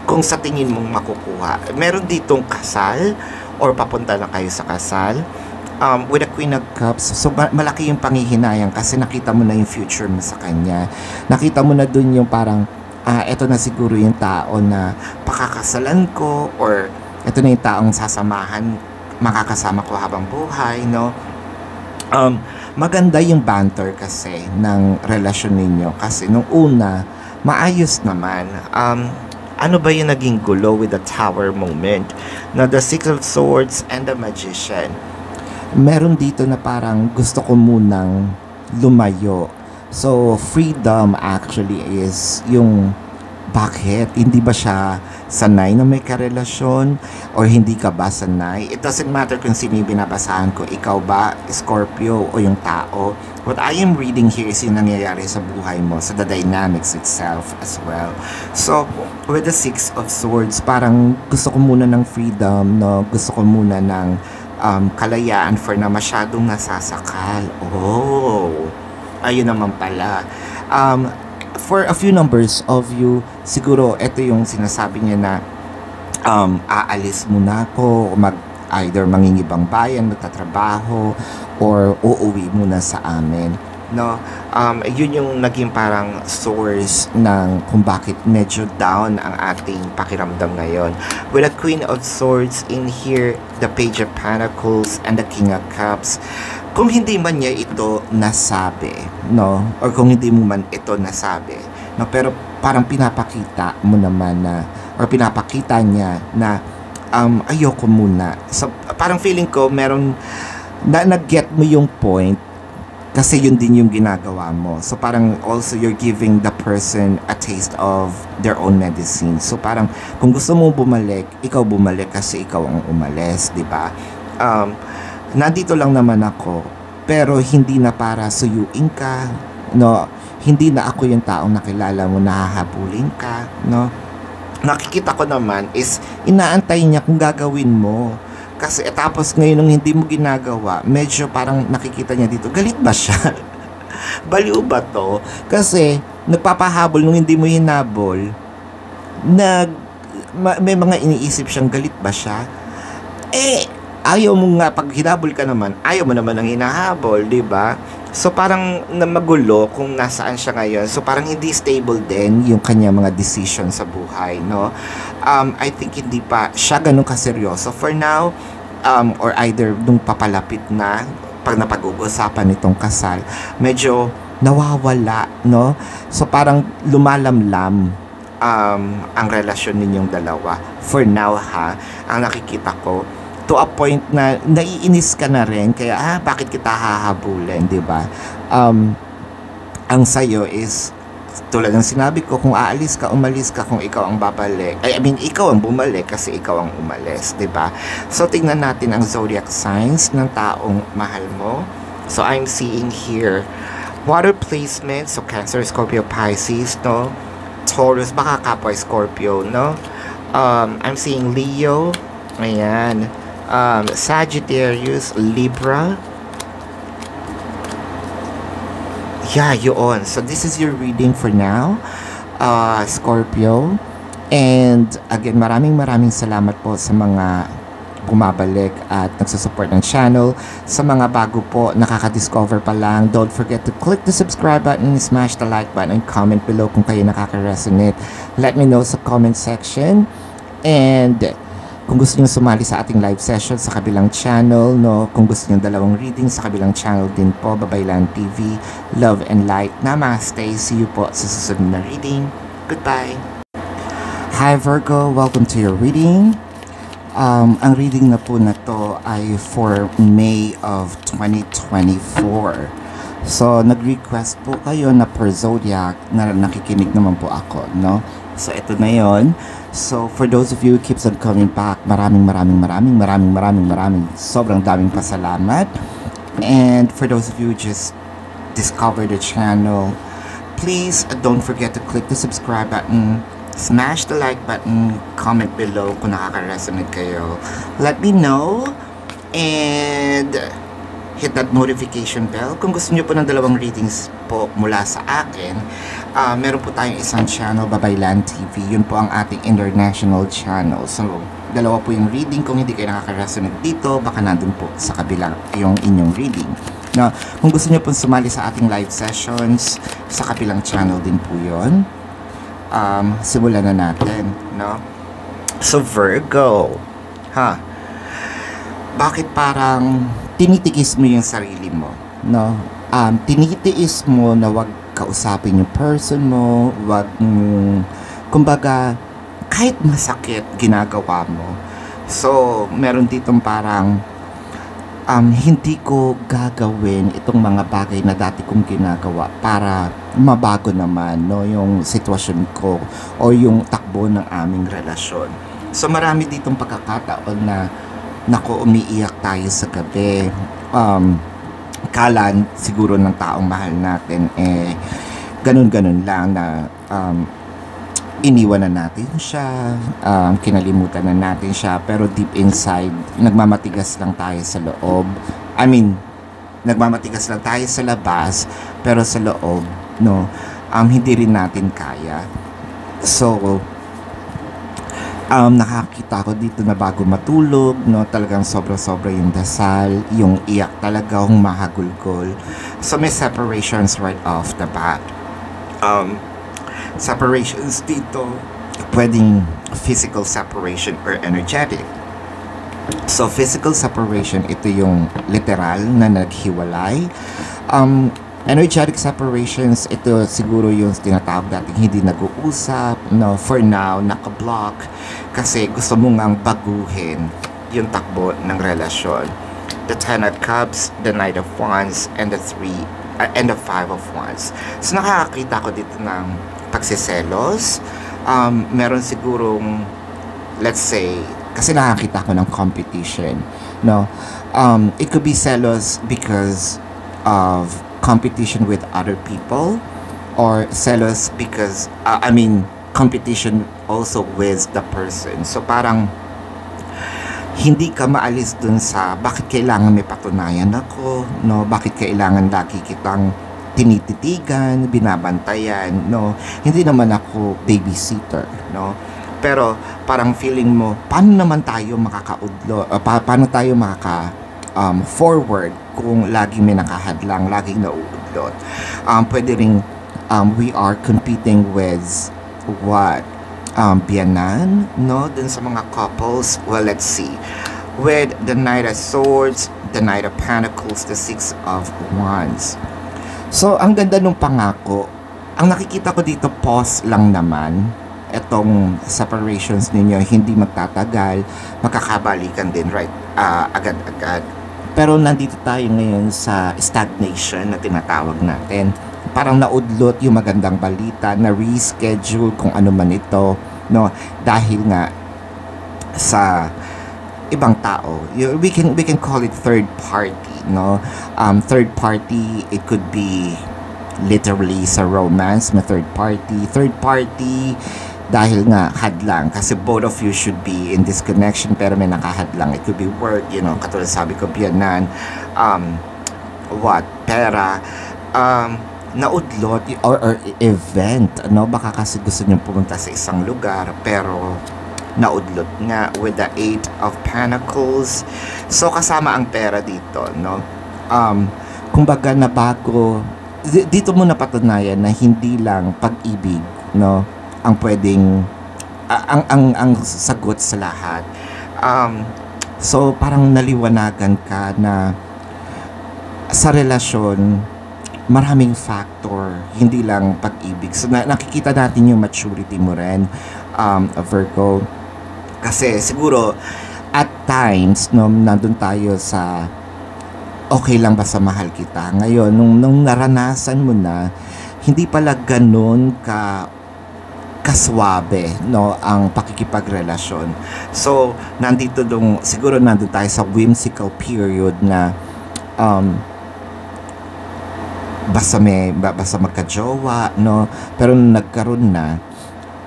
kung sa tingin mong makukuha. Meron ditong kasal or papunta na kayo sa kasal. With the Queen of Cups, so malaki yung panghihinayang kasi nakita mo na yung future mo sa kanya. Nakita mo na dun yung parang, eto na siguro yung tao na pakakasalan ko, or ito na yung taong sasamahan, makakasama ko habang buhay, no? Maganda yung banter kasi ng relasyon ninyo kasi nung una, maayos naman. Ano ba yung naging gulo with the Tower moment? Na the 6 of Swords and the Magician. Meron dito na parang gusto ko munang lumayo. So, freedom actually is yung Bakit? Hindi ba siya sanay na may karelasyon? Or hindi ka ba sanay? It doesn't matter kung sino yung binabasahan ko. Ikaw ba, Scorpio, o yung tao? What I am reading here is yung nangyayari sa buhay mo, sa the dynamics itself as well. So, with the Six of Swords, parang gusto ko muna ng freedom, no? Gusto ko muna ng kalayaan for na masyadong nasasakal. Oh, ayun naman pala. For a few numbers of you, siguro ito yung sinasabi niya na aalis muna ako, either mangingibang bayan, magtatrabaho, or uuwi muna sa amin. No, yun yung naging parang source ng kung bakit medyo down ang ating pakiramdam ngayon. With the Queen of Swords in here, the Page of Pentacles, and the King of Cups. Kung hindi man niya ito nasabi, no, or kung hindi mo man ito nasabi, no, pero parang pinapakita mo naman na, or pinapakita niya na ayoko muna. So, parang feeling ko meron na nag-get mo yung point kasi yun din yung ginagawa mo. So parang also you're giving the person a taste of their own medicine. So parang kung gusto mo bumalik, ikaw bumalik kasi ikaw ang umalis, di ba? Nandito lang naman ako, pero hindi na para suyuin ka, no? Hindi na ako yung taong nakilala mo, nahahabulin ka, no? Nakikita ko naman is inaantay niya kung gagawin mo. Kasi tapos ngayon nung hindi mo ginagawa, medyo parang nakikita niya dito, galit ba siya? Baliw ba to? Kasi nagpapahabol nung hindi mo hinabol, may mga iniisip siyang galit ba siya? Ayaw mo nga, pag hinabol ka naman, ayaw mo naman ang hinahabol, di ba? So parang magulo kung nasaan siya ngayon. So parang hindi stable din yung kanya mga decision sa buhay, no? I think hindi pa siya ganun kaseryoso for now, or either nung papalapit na, pag napag-uusapan itong kasal, medyo nawawala, no? So parang lumalamlam ang relasyon ninyong dalawa. For now, ha? Ang nakikita ko, to a point na naiinis ka na rin, kaya bakit kita hahabulin, di ba? Ang sayo is tulad ng sinabi ko, kung aalis ka, umalis ka, kung ikaw ang babalik, ikaw ang bumalik kasi ikaw ang umalis, di ba? So tingnan natin ang zodiac signs ng taong mahal mo. So I'm seeing here water placement, so Cancer, Scorpio, Pisces, no? Taurus, baka kapwa Scorpio, no? I'm seeing Leo, ayan. Sagittarius, Libra. Yeah, yun. So this is your reading for now, Scorpio. And again, maraming salamat po sa mga bumabalik at nagsusupport ng channel. Sa mga bago po, nakaka-discover pa lang, don't forget to click the subscribe button, smash the like button, and comment below kung kayo nakaka-resonate. Let me know sa comment section. And kung gusto niyo sumali sa ating live session sa kabilang channel, no? Kung gusto niyo dalawang reading sa kabilang channel din po, Babaylan TV, Love and Light. Namaste. See you po sa susunod na reading. Goodbye. Hi Virgo, welcome to your reading. Ang reading na po na to ay for May of 2024. So, nag-request po kayo na per zodiac na nakikinig naman po ako, no? So, ito na yon. So, for those of you who keeps on coming back, maraming sobrang daming pasalamat. And for those of you who just discovered the channel, please don't forget to click the subscribe button, smash the like button, comment below kung nakaka-resonate kayo. Let me know, and hit that notification bell. Kung gusto nyo po ng dalawang readings po mula sa akin, meron po tayong isang channel, Babaylan TV. Yun po ang ating international channel. So, dalawa po yung reading. Kung hindi kayo nakaka-resonate dito, baka nandun po sa kabila yung inyong reading. Now, kung gusto nyo po sumali sa ating live sessions, sa kabilang channel din po yun. Simulan na natin, no? So, Virgo, bakit parang tinitiis mo yung sarili mo, no? Tinitiis mo na wag kausapin yung person mo, wag kumbaga, kahit masakit ginagawa mo. So, meron ditong parang hindi ko gagawin itong mga bagay na dati kong ginagawa para mabago naman, no, yung sitwasyon ko o yung takbo ng aming relasyon. So marami ditong pagkakataon na naku, umiiyak tayo sa gabi. Kala siguro ng taong mahal natin ganun-ganun lang na iniwan na natin siya, kinalimutan na natin siya, pero deep inside, nagmamatigas lang tayo sa loob. I mean, nagmamatigas lang tayo sa labas, pero sa loob, no, hindi rin natin kaya. So, nakakita ko dito na bago matulog, no, talagang sobra-sobra yung dasal, yung iyak talaga, yung mahagulgol. So, may separations right off the bat. Separations dito, pwedeng physical separation or energetic. So, physical separation, ito yung literal na naghiwalay. Energetic separations, ito siguro yung tinatawag natin hindi nag-uusap, no, for now, naka-block, kasi gusto mo ngang baguhin yung takbo ng relasyon. The Ten of Cups, the Knight of Wands, and the Five of Wands. So, nakakakita ko dito ng pagsiselos. Meron sigurong, let's say, kasi nakakita ko ng competition, no? It could be selos because of competition with other people, or selos because, competition also with the person. So, parang, hindi ka maalis dun sa bakit kailangan may patunayan ako, no? Bakit kailangan lagi kitang tinititigan, binabantayan, no? Hindi naman ako babysitter, no? Pero parang feeling mo, paano naman tayo makakaudlo, paano tayo forward kung lagi may nakahadlang, laging nauudlot. Pwede ring we are competing with what? Biyanan, no? Dun sa mga couples, well, let's see. With the Knight of Swords, the Knight of Pentacles, the Six of Wands. So, ang ganda nung pangako. Ang nakikita ko dito, pause lang naman. Etong separations ninyo, hindi magtatagal, makakabalikan din, right? Agad-agad. Pero nandito tayo ngayon sa stagnation na tinatawag natin. Parang naudlot yung magandang balita, na reschedule kung ano man ito, no? Dahil nga sa ibang tao. We can call it third party, no? Third party, it could be literally sa romance, may third party. Third party, dahil nga hadlang, kasi both of you should be in this connection, pero may nakahadlang. It could be work, you know, katulad sabi ko, biyanan, pera, naudlot, or event, no? Baka kasi gusto nyo pumunta sa isang lugar, pero naudlot nga with the Eight of Pentacles. So, kasama ang pera dito, no? Kumbaga na bago, dito mo napatunayan na hindi lang pag-ibig, no, ang pwedeng, ang sagot sa lahat. So, parang naliwanagan ka na sa relasyon, maraming factor, hindi lang pag-ibig. So, nakikita natin yung maturity mo rin, Virgo. Kasi siguro at times nandun tayo sa okay lang ba sa mahal kita. Ngayon nung naranasan mo na, hindi pala ganun kaswabe, no, ang pakikipagrelasyon. So siguro nandun tayo sa whimsical period na basta magka-jowa, no, pero nagkaroon na,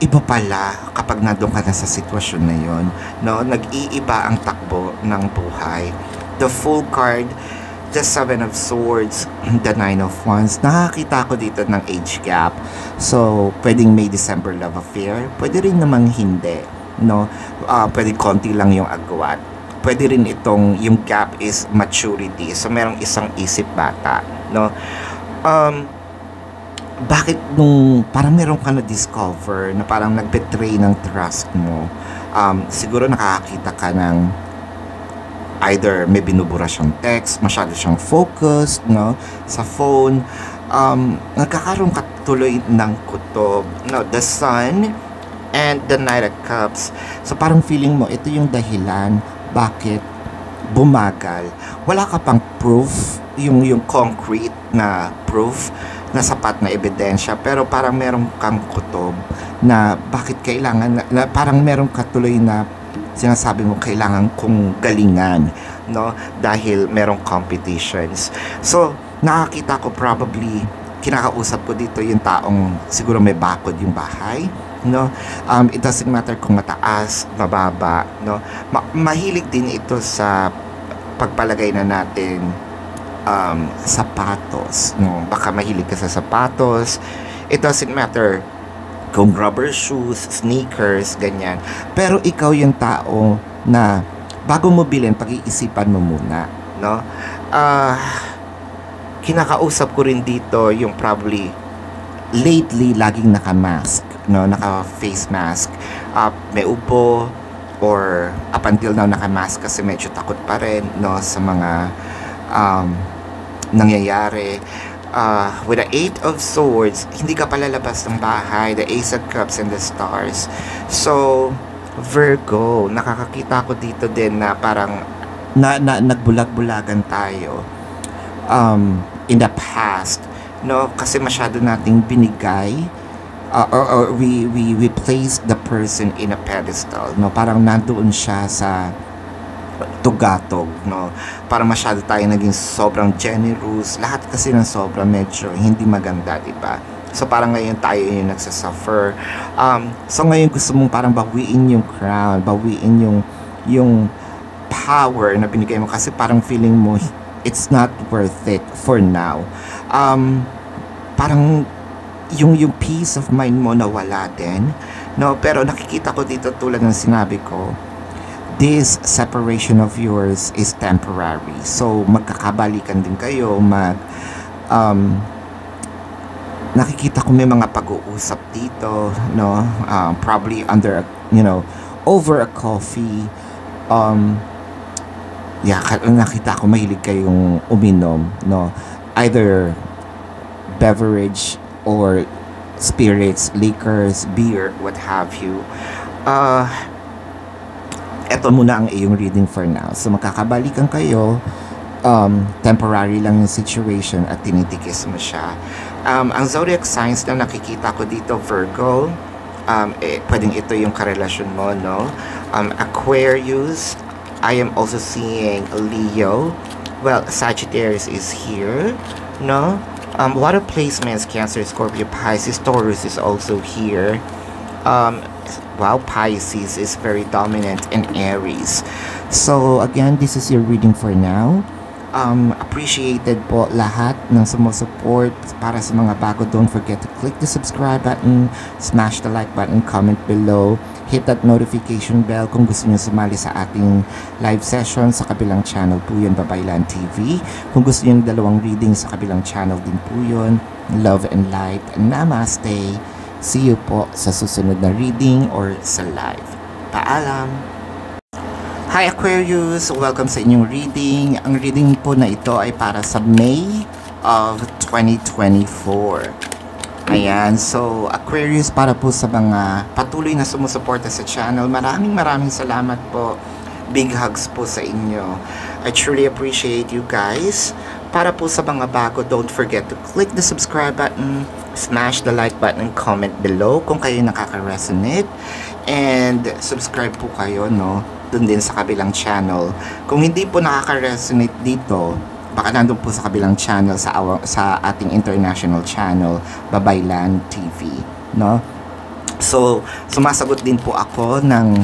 iba pala kapag nandun ka na sa sitwasyon na yon, no? Nag-iiba ang takbo ng buhay. The Fool card, the Seven of Swords, the Nine of Wands. Nakakita ko dito ng age gap. So, pwedeng May December love affair. Pwede rin namang hindi, no? Pwede konti lang yung agwat. Pwede rin yung gap is maturity. So, merong isang isip bata, no? Bakit nung parang meron ka na-discover na parang nag-betray ng trust mo, siguro nakakakita ka ng either may binubura siyang text, masyado siyang focused, no, sa phone, nagkakaroon ka tuloy ng kutob, no, the Sun and the Knight of Cups. So parang feeling mo ito yung dahilan bakit bumagal. Wala ka pang proof, yung concrete na proof na sapat na ebidensya, pero parang meron kang kutob na bakit kailangan na parang meron ka tuloy na sinasabi mo kailangan kong galingan, no, dahil merong competitions. So nakakita ko, probably kinakausap ko dito yung taong siguro may bakod yung bahay, no. It doesn't matter kung mataas, mababa, no. Mahilig din ito sa pagpalagay na natin sapatos, no. Baka mahilig ka sa sapatos. It doesn't matter kung rubber shoes, sneakers, ganyan. Pero ikaw yung tao na bago mo bilhin, pag-iisipan mo muna, no. Kinakausap ko rin dito yung probably lately laging naka-mask, no, naka-face mask, may upo, or up until now naka-mask kasi medyo takot pa rin, no, sa mga nangyayari. With the 8 of Swords, hindi ka palalabas ng bahay, the Ace of Cups and the Stars. So Virgo, nakakakita ko dito din na parang nagbulag-bulagan tayo in the past, no, kasi masyado nating binigay, or we place the person in a pedestal, no, parang nandoon siya sa tugatog, no, parang masyado tayo naging sobrang generous, lahat kasi ng sobra medyo hindi maganda, diba? So parang ngayon tayo yung nagsasuffer. So ngayon gusto mong parang bawiin yung crown, bawiin yung power na binigay mo, kasi parang feeling mo it's not worth it for now. Parang yung peace of mind mo nawala din, no. Pero nakikita ko dito, tulad ng sinabi ko, this separation of yours is temporary. So magkakabalikan din kayo, nakikita ko may mga pag-uusap dito, no, probably under, over a coffee. Nakita ko mahilig kayong uminom, no, either beverage or spirits, liquors, beer, what have you. Eto muna ang iyong reading for now. So magkakabalikan kayo, temporary lang yung situation at tinitikis mo siya. Ang zodiac signs na nakikita ko dito, Virgo, pwedeng ito yung karelasyon mo, no. Aquarius, I am also seeing Leo. Well, Sagittarius is here, no. Water placements, Cancer, Scorpio, Pisces, Taurus is also here. Wow, Pisces is very dominant, in Aries. So again, this is your reading for now. Appreciated po lahat ng sumusupport. Para sa mga bago, don't forget to click the subscribe button, smash the like button, comment below, hit that notification bell kung gusto niyo sumali sa ating live session sa kabilang channel po yun, Babaylan TV. Kung gusto niyo dalawang reading sa kabilang channel din po yun, Love and Light. Namaste. See you po sa susunod na reading or sa live. Paalam! Hi Aquarius! Welcome sa inyong reading. Ang reading po na ito ay para sa May of 2024. Ayan, so Aquarius, para po sa mga patuloy na sumusuporta sa channel, maraming salamat po. Big hugs po sa inyo. I truly appreciate you guys. Para po sa mga bago, don't forget to click the subscribe button, smash the like button, comment below kung kayo nakaka-resonate, and subscribe po kayo, no, dun din sa kabilang channel. Kung hindi po nakaka-resonate dito, baka nandun po sa kabilang channel, sa ating international channel, Babaylan TV, no. So sumasagot din po ako ng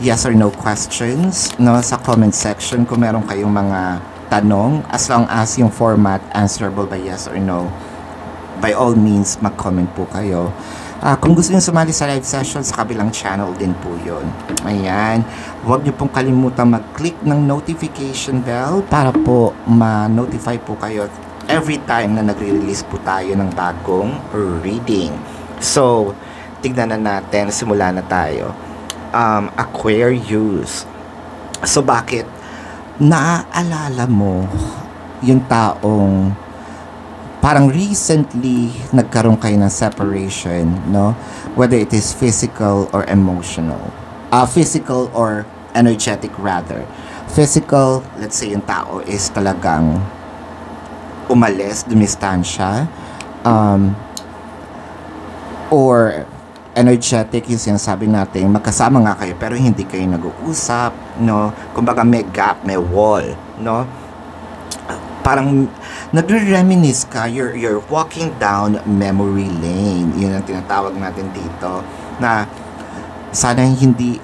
yes or no questions, no, sa comment section kung meron kayong mga tanong, as long as yung format answerable by yes or no. By all means, mag-comment po kayo. Kung gusto niyo sumali sa live session, sa kabilang channel din po yun. Ayan. Huwag niyo pong kalimutan mag-click ng notification bell para po ma-notify po kayo every time na nagre-release po tayo ng bagong reading. So, tignan na natin. Simula na tayo. Aquarius. So, bakit? Naaalala mo yung taong parang recently nagkaroon kayo ng separation, no? Whether it is physical or emotional. Physical or energetic rather. Physical, let's say yung tao is talagang umalis, dumistansya. um, or energetic, yung sinasabi natin, magkasama nga kayo pero hindi kayo nag-uusap, no? Kumbaga may gap, may wall, no? Parang nagre-reminisce ka, you're walking down memory lane. Yun ang tinatawag natin dito, na sana hindi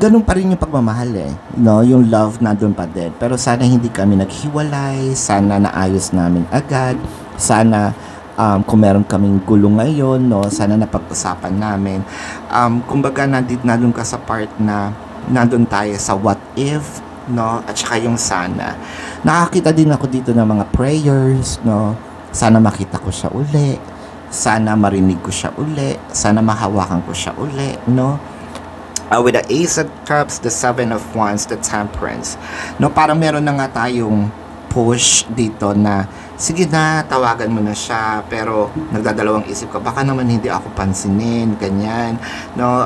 ganun pa rin yung pagmamahal no? Yung love nandun pa din. Pero sana hindi kami naghiwalay, sana naayos namin agad, sana kung meron kaming gulo ngayon, no, sana napag-usapan namin. Kumbaga nandun ka sa part na nandun tayo sa what if, no, at saka yung sana. Nakakita din ako dito ng mga prayers, no, sana makita ko siya uli, sana marinig ko siya uli, sana mahawakan ko siya uli, no. With the Ace of Cups, the Seven of Wands, the Temperance, no, parang meron na nga tayong push dito na sige na, tawagan mo na siya, pero nagdadalawang isip ka, baka naman hindi ako pansinin, ganyan, no.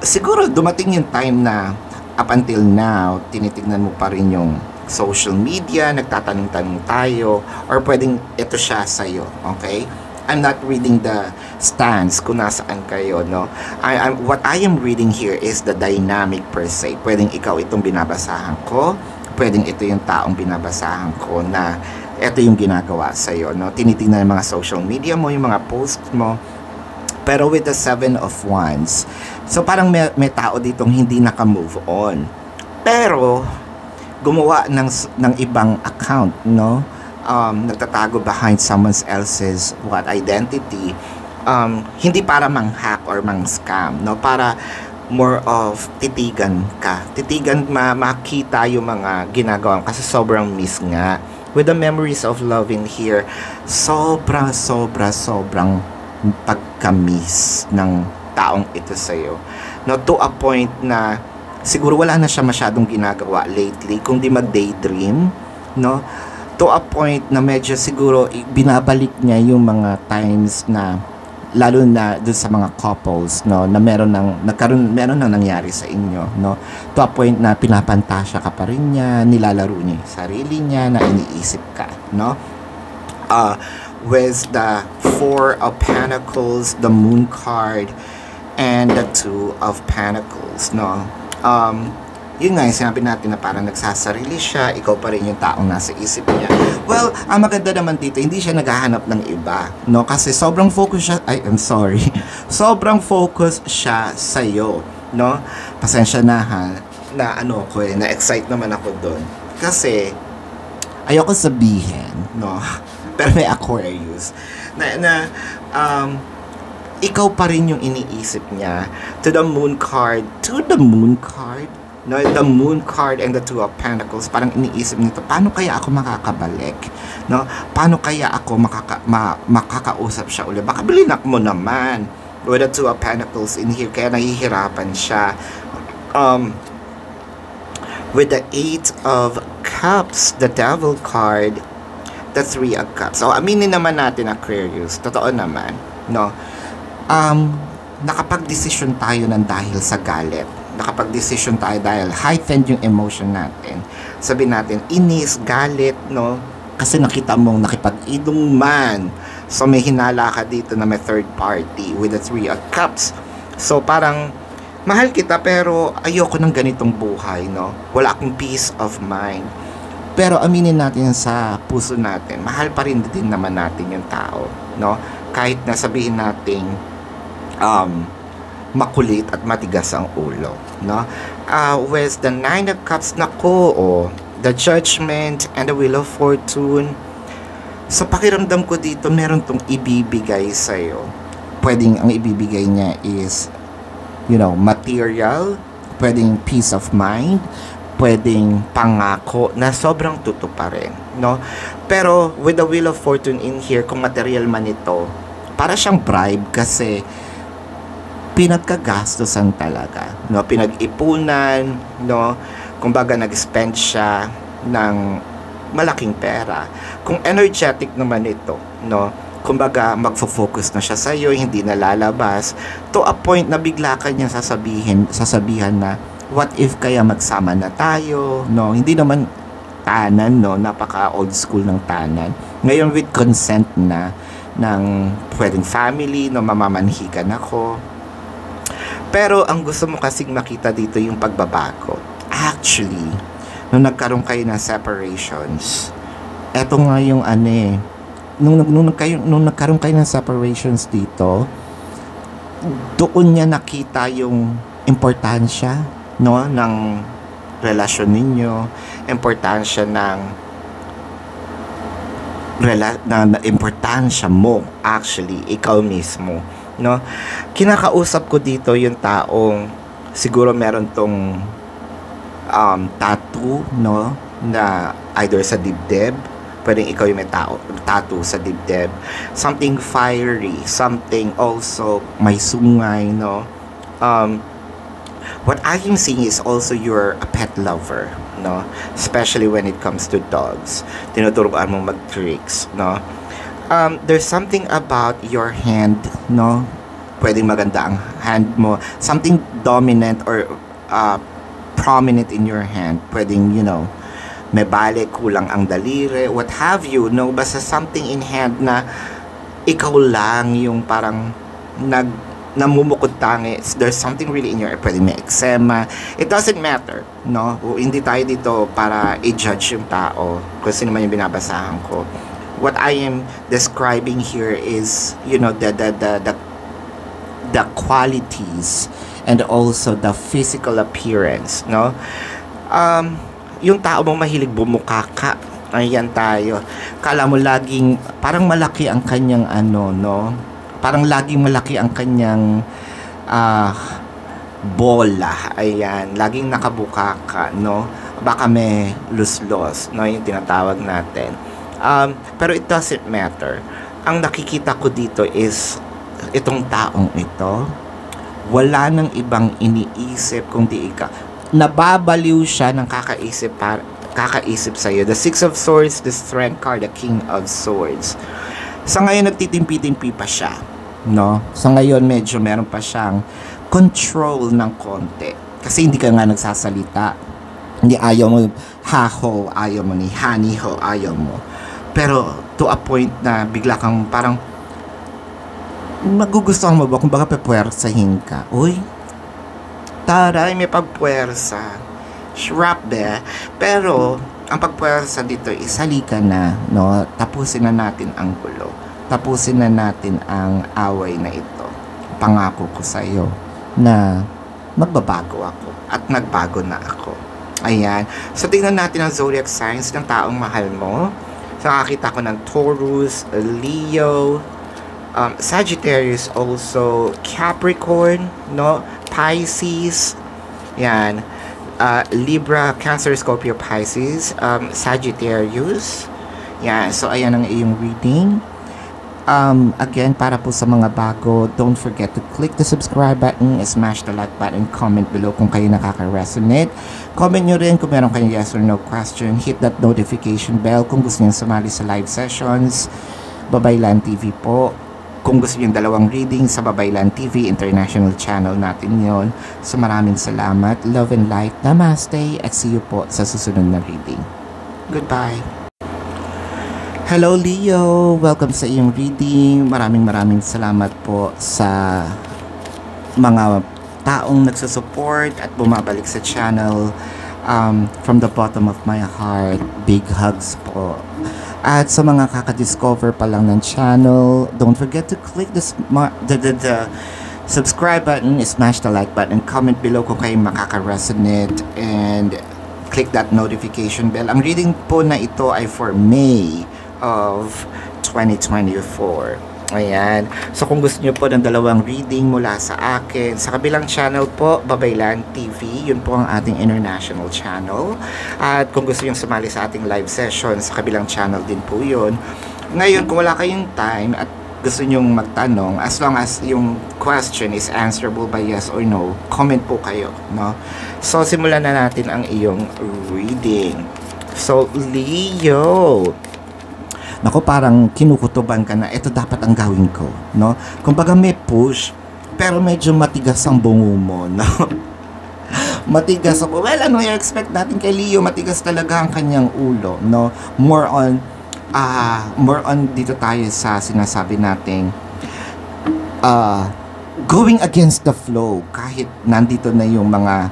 Siguro dumating yung time na up until now, tinitignan mo pa rin yung social media, nagtatanong-tanong tayo, or pwedeng ito siya sa'yo, okay? I'm not reading the stance kung nasaan kayo, no? What I am reading here is the dynamic per se. Pwedeng ikaw itong binabasahan ko, pwedeng ito yung taong binabasahan ko na ito yung ginagawa sa'yo, no? Tinitingnan yung mga social media mo, yung mga post mo, pero with the Seven of Wands, so parang may tao ditong hindi naka-move on, pero gumawa ng ibang account, no? Nagtatago behind someone else's identity, hindi para mang-hack or mang-scam, no? Para more of titigan makita yung mga ginagawa kasi sobrang miss nga. With the memories of love in here, sobrang pagka-miss ng taong ito sa'yo, no? To a point na siguro wala na siya masyadong ginagawa lately, kung di mag-daydream, no? To a point na medyo siguro binabalik niya yung mga times na, lalo na dun sa mga couples, no, na meron nang nangyari sa inyo, no, to a point na pinapantasya ka pa rin niya, nilalaro niya yung sarili niya, na iniisip ka, no. With the Four of Pentacles, the Moon card, and the Two of Pentacles, no. Yun nga yung sinabi natin na parang nagsasarili siya, ikaw pa rin yung taong nasa isip niya. Well, ang maganda naman dito, hindi siya naghahanap ng iba, no? Kasi sobrang focus siya, sobrang focus siya sa'yo, no? Pasensya na ha, na-excite naman ako doon. Kasi, ayoko sabihin, no? Pero may Aquarius, ikaw pa rin yung iniisip niya. To the Moon card, no, the Moon card and the Two of Pentacles, parang iniisip nito, paano kaya ako makakabalik, no? Paano kaya ako makakausap siya ulit? Baka bilinak mo naman. With the Two of Pentacles in here, kaya nahihirapan siya. With the Eight of Cups, the Devil card, the Three of Cups. So, aminin naman natin, Aquarius, totoo naman, no? Nakapag-desisyon tayo ng dahil sa galit. Nakapag-desisyon tayo dahil heightened yung emotion natin. Sabi natin, inis, galit, no? Kasi nakita mong nakipag-inuman. So, may hinala ka dito na may third party with the Three of Cups. So, parang, mahal kita pero ayoko ng ganitong buhay, no? Wala akong peace of mind. Pero aminin natin sa puso natin, mahal pa rin din naman natin yung tao, no? Kahit na sabihin natin, makulit at matigas ang ulo, no? With the Nine of Cups, the Judgment and the Wheel of Fortune. So pakiramdam ko dito, meron tong ibibigay sa'yo. Pwedeng ang ibibigay niya is, material, pwedeng peace of mind, pwedeng pangako na sobrang tutuparin, no? Pero with the Wheel of Fortune in here, kung material man ito, para siyang bribe kasi pinagkagastosan talaga, no? Pinag-ipunan, no? Kumbaga nag-spend siya ng malaking pera. Kung energetic naman ito, no? Kumbaga magfo-focus na siya sa iyo, hindi na lalabas to a point na bigla ka niya sasabihan na what if kaya magsama na tayo, no? Hindi naman tanan, no? Napaka old school ng tanan. Ngayon with consent na ng pwedeng family, no? Mamamanhikan ako. Pero ang gusto mo kasing makita dito yung pagbabago. Actually, nung nagkaroon kayo ng separations, eto nga yung nung nagkaroon kayo ng separations dito, doon niya nakita yung importansya, no, ng relasyon ninyo, importansya ng importansya mo, actually, ikaw mismo, no? Kinakausap ko dito yung taong siguro meron tong tattoo, no, na either sa dibdib, pwedeng ikaw yung may tattoo sa dibdib, something fiery, something also may sungay, no. What I am seeing is also you're a pet lover, no? Especially when it comes to dogs. Tinuturuan mong mag-tricks, no? There's something about your hand, no? Pwedeng maganda ang hand mo. Something dominant or prominent in your hand. Pwedeng, you know, may balik, kulang ang daliri, what have you, no? Basta something in hand na ikaw lang yung parang namumukod tangi. There's something really in your, pwede may eczema. It doesn't matter, no? O, hindi tayo dito para i-judge yung tao kung sino man yung binabasahan ko. What I am describing here is, you know, the qualities and also the physical appearance, no? Yung tao mong mahilig bumukaka, ayan tayo. Kala mo laging, parang malaki ang kanyang no? Parang laging malaki ang kanyang bola. Ayan, laging nakabukaka, no? Baka may luslos, no? Yung tinatawag natin. Pero it doesn't matter. Ang nakikita ko dito is itong taong ito, wala nang ibang iniisip kundi nababaliw siya ng kakaisip sa'yo. The Six of Swords, the Strength card, the King of Swords. Sa ngayon, nagtitimpi-timpi pa siya, no? Sa ngayon, medyo meron pa siyang control ng konti. Kasi hindi ka nga nagsasalita. Hindi ayaw mo, ha-ho, ayaw mo ni hani-ho, ayaw mo. Pero, to a point na bigla kang parang magugustuhan mo ba kung baka pepuwersahin ka? Uy, taray, may pagpuwersa. Shrabe. Pero, ang pagpuwersa dito, isalika na, no? Tapusin na natin ang gulo. Tapusin na natin ang away na ito. Pangako ko sa iyo na magbabago ako at nagbago na ako. Ayan. So, tingnan natin ang zodiac signs ng taong mahal mo. So, nakakita ko ng Taurus, Leo, Sagittarius also, Capricorn, no? Pisces, yan, Libra, Cancer, Scorpio, Pisces, Sagittarius, yan. So, ayan ang iyong reading. Again, para po sa mga bago, don't forget to click the subscribe button, smash the like button, comment below kung kayo nakaka-resonate. Comment nyo rin kung meron kayong yes or no question. Hit that notification bell kung gusto nyo sumali sa live sessions. Babaylan TV po. Kung gusto nyo dalawang reading sa Babaylan TV, international channel natin yon. So maraming salamat. Love and light. Namaste. At see you po sa susunod na reading. Goodbye. Hello Leo. Welcome sa iyong reading. Maraming salamat po sa mga taong nagsusupport at bumabalik sa channel. From the bottom of my heart, big hugs po. At sa mga kakadiscover pa lang ng channel, don't forget to click the subscribe button, smash the like button, comment below kung kayo makaka-resonate, and click that notification bell. Ang reading po na ito ay for May of 2024. Ayan. So kung gusto nyo po ng dalawang reading mula sa akin, sa kabilang channel po, Babaylan TV, yun po ang ating international channel. At kung gusto nyo sumali sa ating live session, sa kabilang channel din po yun. Ngayon, kung wala kayong time at gusto nyong magtanong, as long as yung question is answerable by yes or no, comment po kayo, no? So simulan na natin ang iyong reading. So, Leo, naku, parang kinukutuban ka na, ito dapat ang gawin ko, no? Kumbaga may push, pero medyo matigas ang bungo mo, no? Matigas ako. Well, ano i-expect natin kay Leo? Matigas talaga ang kanyang ulo, no? More on dito tayo sa sinasabi nating going against the flow. Kahit nandito na yung mga,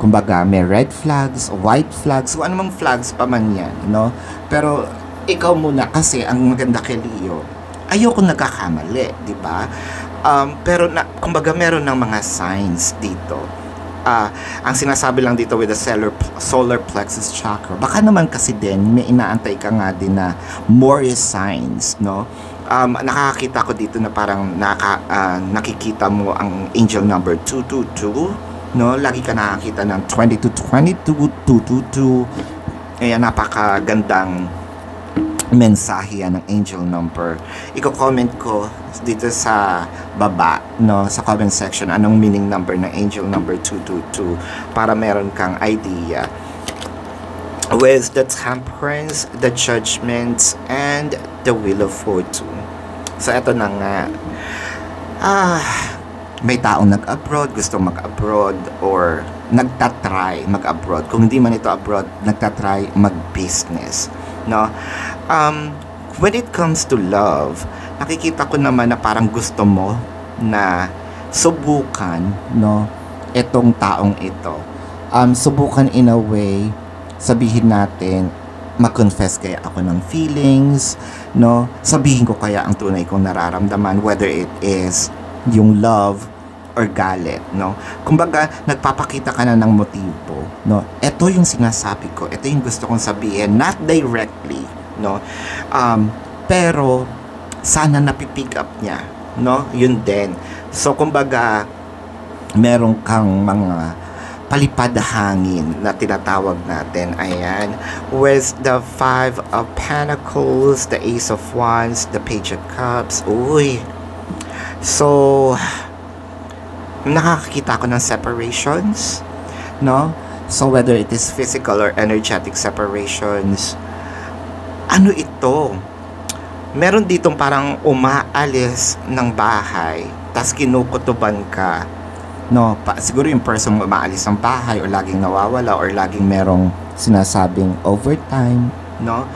kumbaga, may red flags, white flags, o anumang flags pa man yan, no? Pero, ikaw muna kasi, ang maganda kay Leo, ayoko nagkakamali, di ba? Pero, kumbaga, meron ng mga signs dito. Ang sinasabi lang dito with the solar plexus chakra, baka naman kasi din, may inaantay ka nga din na more signs, no? Nakakita ko dito na parang nakikita mo ang angel number 222, no? Lagi ka nakakita ng 2222, 222. Ayan, napakagandang mensahe yan ng angel number. Iko-comment ko dito sa baba, no, sa comment section, anong meaning number ng angel number 222 para meron kang idea. With the temperance, the judgments, and the wheel of fortune. So, eto na nga. May taong nag-abroad, gusto mag-abroad, or nagtatry mag-abroad. Kung hindi man ito abroad, nagtatry mag-business, no? When it comes to love, nakikita ko naman na parang gusto mo na subukan, no, itong taong ito. Subukan in a way, sabihin natin, mag-confess kaya ako ng feelings, no? Sabihin ko kaya ang tunay kong nararamdaman, whether it is yung love or galit, no? Kumbaga, nagpapakita ka na ng motibo, no? Ito yung sinasabi ko, ito yung gusto kong sabihin, not directly, no? Pero sana napipick up niya, no? Yun din. So, kumbaga, meron kang mga palipad hangin na tinatawag natin. Ayan. With the 5 of Pentacles, the Ace of Wands, the Page of Cups. Uy. So, nakakita ko ng separations, no? So, whether it is physical or energetic separations, ano ito? Meron ditong parang umaalis ng bahay, tas kinukutuban ka, no? Siguro yung person mo umaalis ng bahay or laging nawawala or laging merong sinasabing overtime, no?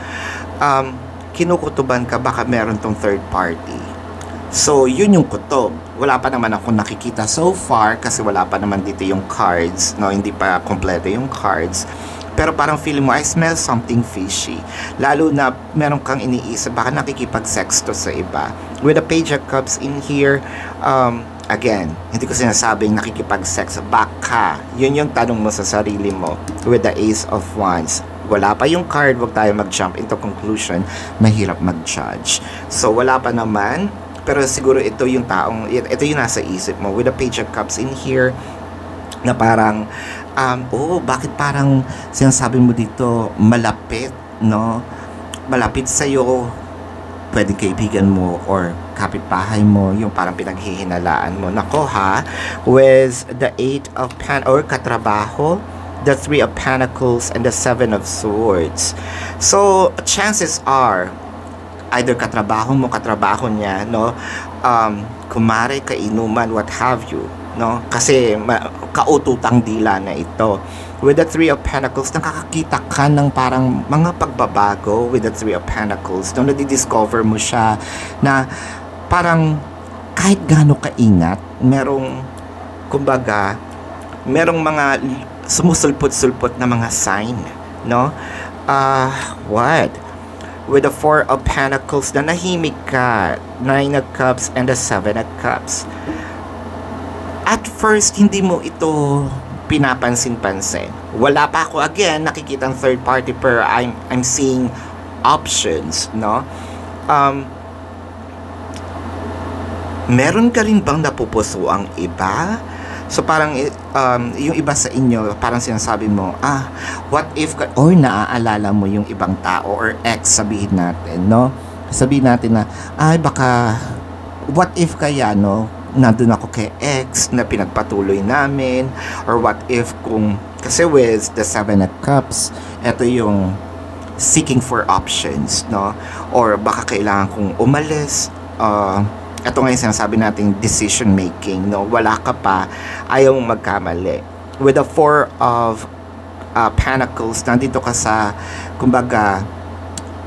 Kinukutuban ka, baka meron tong third party. So, yun yung kutob. Wala pa naman ako nakikita so far kasi wala pa naman dito yung cards, no? Hindi pa kompleto yung cards. Pero parang feeling mo, I smell something fishy. Lalo na meron kang iniisip, baka nakikipag-sex to sa iba. With the Page of Cups in here, again, hindi ko sinasabing nakikipag-sex. Baka, yun yung tanong mo sa sarili mo. With the Ace of Wands, wala pa yung card, wag tayo mag-jump into conclusion. Mahirap mag-judge. So, wala pa naman. Pero siguro ito yung ito yung nasa isip mo. With the Page of Cups in here, na parang, bakit parang sinasabi mo dito, malapit, no? Malapit sa'yo, pwede kaibigan mo or kapitbahay mo, yung parang pinaghihinalaan mo. Nako ha, with the 8 of or katrabaho, the 3 of Pentacles, and the 7 of Swords. So, chances are, either katrabaho mo, katrabaho niya, no? Kumare, kainuman, what have you, no? Kasi kaututang dila na ito. With the 3 of Pentacles, nakakakita ka ng parang mga pagbabago with the 3 of Pentacles. Nung nadidiscover mo siya na parang kahit gaano kaingat, merong, kumbaga, merong mga sumusulpot-sulpot na mga sign, no? What? With the 4 of Pentacles, na nahimik ka, 9 of Cups, and the 7 of Cups. At first, hindi mo ito pinapansin-pansin. Wala pa ako, again, nakikitang third party, pero I'm seeing options, no? Meron ka rin bang napupuso ang iba? So parang yung iba sa inyo, parang sinasabi mo, what if, or naaalala mo yung ibang tao or ex, sabihin natin, no? Sabihin natin na, baka, what if kaya, no? Nandun ako kay ex na pinagpatuloy namin, or what if kung, kasi with the 7 of Cups, ito yung seeking for options, no? Or baka kailangan kong umalis, ito nga yung sinasabi natin decision making, no? Wala ka pa, ayaw mong magkamali. with the Four of Pentacles, nandito ka sa, kumbaga,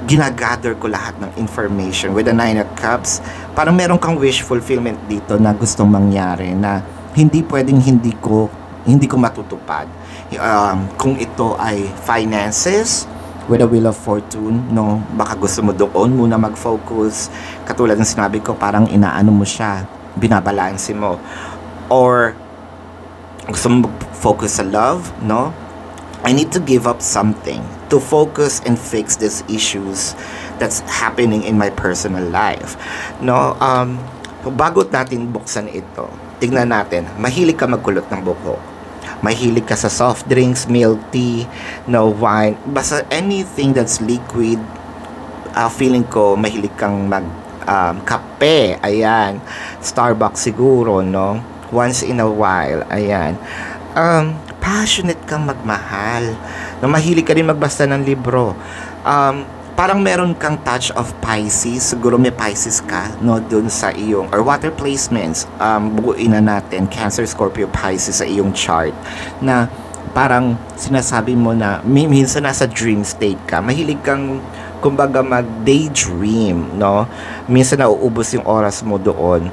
ginagather ko lahat ng information. With the Nine of Cups, parang meron kang wish fulfillment dito na gustong mangyari na hindi pwedeng hindi ko matutupad. Kung ito ay finances, with the Wheel of Fortune, no, baka gusto mo doon muna mag-focus. Katulad ng sinabi ko, parang inaano mo siya, binabalanse mo. Or gusto mo focus sa love, no? I need to give up something to focus and fix these issues that's happening in my personal life. No, bago natin buksan ito, tignan natin, mahilig ka magkulot ng buhok. Mahilig ka sa soft drinks, milk tea, no wine, basta anything that's liquid. Feeling ko mahilig kang kape, ayan. Starbucks siguro, no? Once in a while, ayan. Passionate kang magmahal, na mahilig ka rin magbasa ng libro. Parang meron kang touch of Pisces, siguro may Pisces ka, no, dun sa iyong, or water placements, buuin na natin, Cancer, Scorpio, Pisces sa iyong chart, na parang sinasabi mo na, minsan nasa dream state ka, mahilig kang, kumbaga, mag-daydream, no, minsan nauubos yung oras mo doon.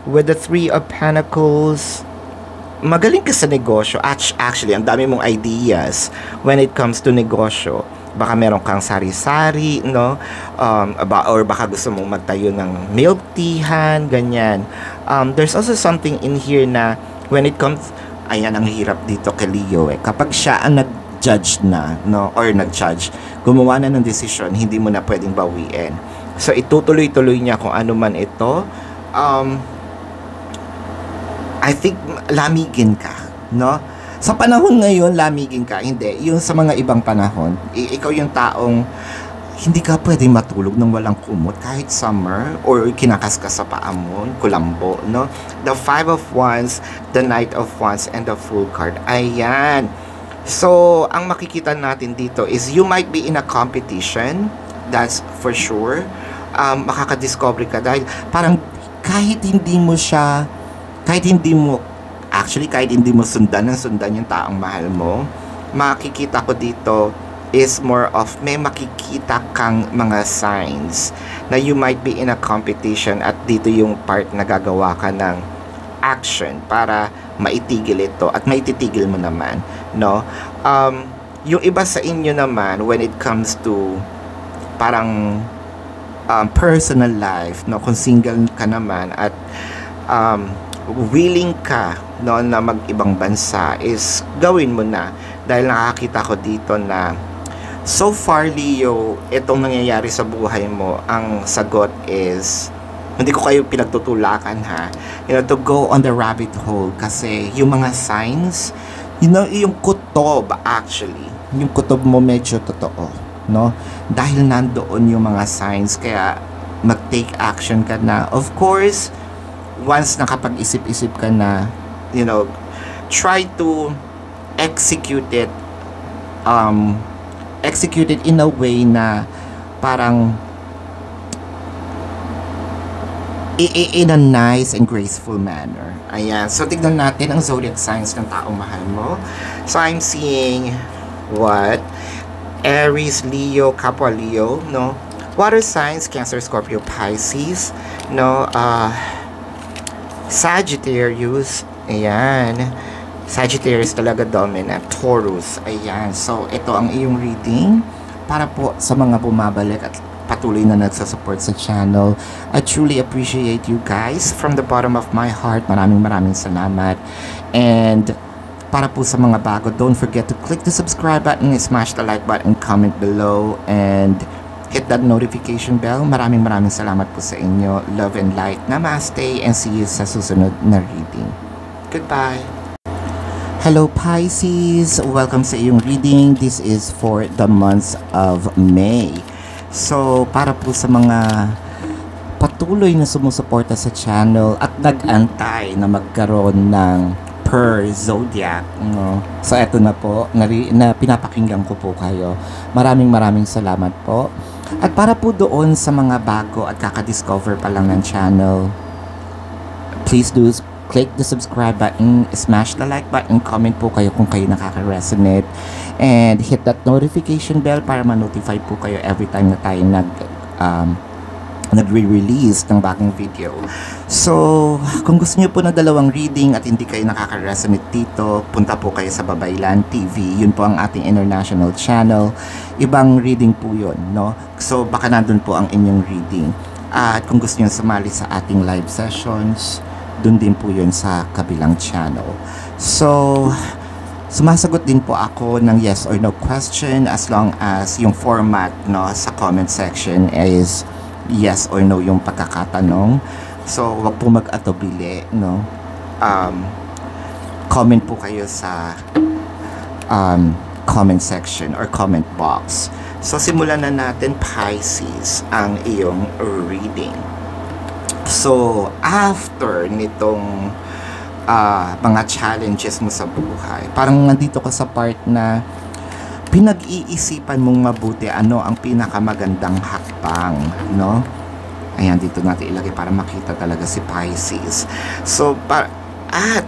With the Three of Pentacles, magaling ka sa negosyo. Actually, ang dami mong ideas when it comes to negosyo. Baka meron kang sari-sari, no? Or baka gusto mong magtayo ng milk teahan, ganyan. There's also something in here na when it comes, ayan, ang hirap dito kay Leo eh. Kapag siya ang nag-judge na, no? Or nag-judge, gumawa na ng decision, hindi mo na pwedeng bawiin. So, itutuloy-tuloy niya kung ano man ito. I think lamigin ka, no? Sa panahon ngayon, lamigin ka. Hindi, yung sa mga ibang panahon, ikaw yung taong hindi ka pwedeng matulog nang walang kumot kahit summer or kinakaskas sa paa mo, kulambo, no? The Five of Wands, the Knight of Wands, and the Fool card. Ayan. So, ang makikita natin dito is you might be in a competition. That's for sure. Makakadiscover ka dahil parang kahit hindi mo sundan yung taong mahal mo, makikita ko dito is more of may makikita kang mga signs na you might be in a competition at dito yung part na gagawa ka ng action para maitigil ito at maititigil mo naman, no? Yung iba sa inyo naman when it comes to parang personal life, no, kung single ka naman at willing ka, no, na mag-ibang bansa, is gawin mo na dahil nakakita ko dito na so far, Leo, itong nangyayari sa buhay mo, ang sagot is hindi ko kayo pinagtutulakan, ha, you know, to go on the rabbit hole kasi yung mga signs, you know, yung kutob, actually yung kutob mo medyo totoo, no, dahil nandoon yung mga signs, kaya mag-take action ka na. Of course, once nakapag-isip-isip ka na, you know, try to execute it in a way na parang in a nice and graceful manner. Ayan. So, tignan natin ang zodiac signs ng taong mahal mo. So, I'm seeing what? Aries, Leo, Kapwa Leo, no? Water signs, Cancer, Scorpio, Pisces, no? Sagittarius, ayan. Sagittarius talaga dominant. Taurus, ayan. So, ito ang iyong reading para po sa mga bumabalik at patuloy na nagsasupport sa channel. I truly appreciate you guys from the bottom of my heart. Maraming salamat. And para po sa mga bago, don't forget to click the subscribe button, smash the like button, comment below, and hit that notification bell. Maraming salamat po sa inyo. Love and light. Namaste, and see you sa susunod na reading. Goodbye. Hello Pisces, welcome sa iyong reading. This is for the month of May. So, para po sa mga patuloy na sumusuporta sa channel at nag-antay na magkaroon ng per zodiac, no? So, eto na po, na pinapakinggan ko po kayo. Maraming salamat po. At para po doon sa mga bago at kakadiscover pa lang ng channel, please do click the subscribe button, smash the like button, comment po kayo kung kayo nakaka-resonate, and hit that notification bell para ma-notify po kayo every time na tayo nagre-release ng bagong video. So, kung gusto niyo po na dalawang reading at hindi kayo nakaka-resonate dito, punta po kayo sa Babaylan TV. Yun po ang ating international channel. Ibang reading po yun, no? So, baka nandun po ang inyong reading. At kung gusto niyo sumali sa ating live sessions, dun din po yun sa kabilang channel. So, sumasagot din po ako ng yes or no question as long as yung format, no, sa comment section is yes or no yung pagkakatanong. So, wag po mag-atubili, no? Comment po kayo sa comment section or comment box. So, simulan na natin, Pisces, ang iyong reading. So, after nitong mga challenges mo sa buhay, parang nandito ka sa part na pinag-iisipan mong mabuti ano ang pinakamagandang hakbang, no? Ayan, dito natin ilagay para makita talaga si Pisces. So, at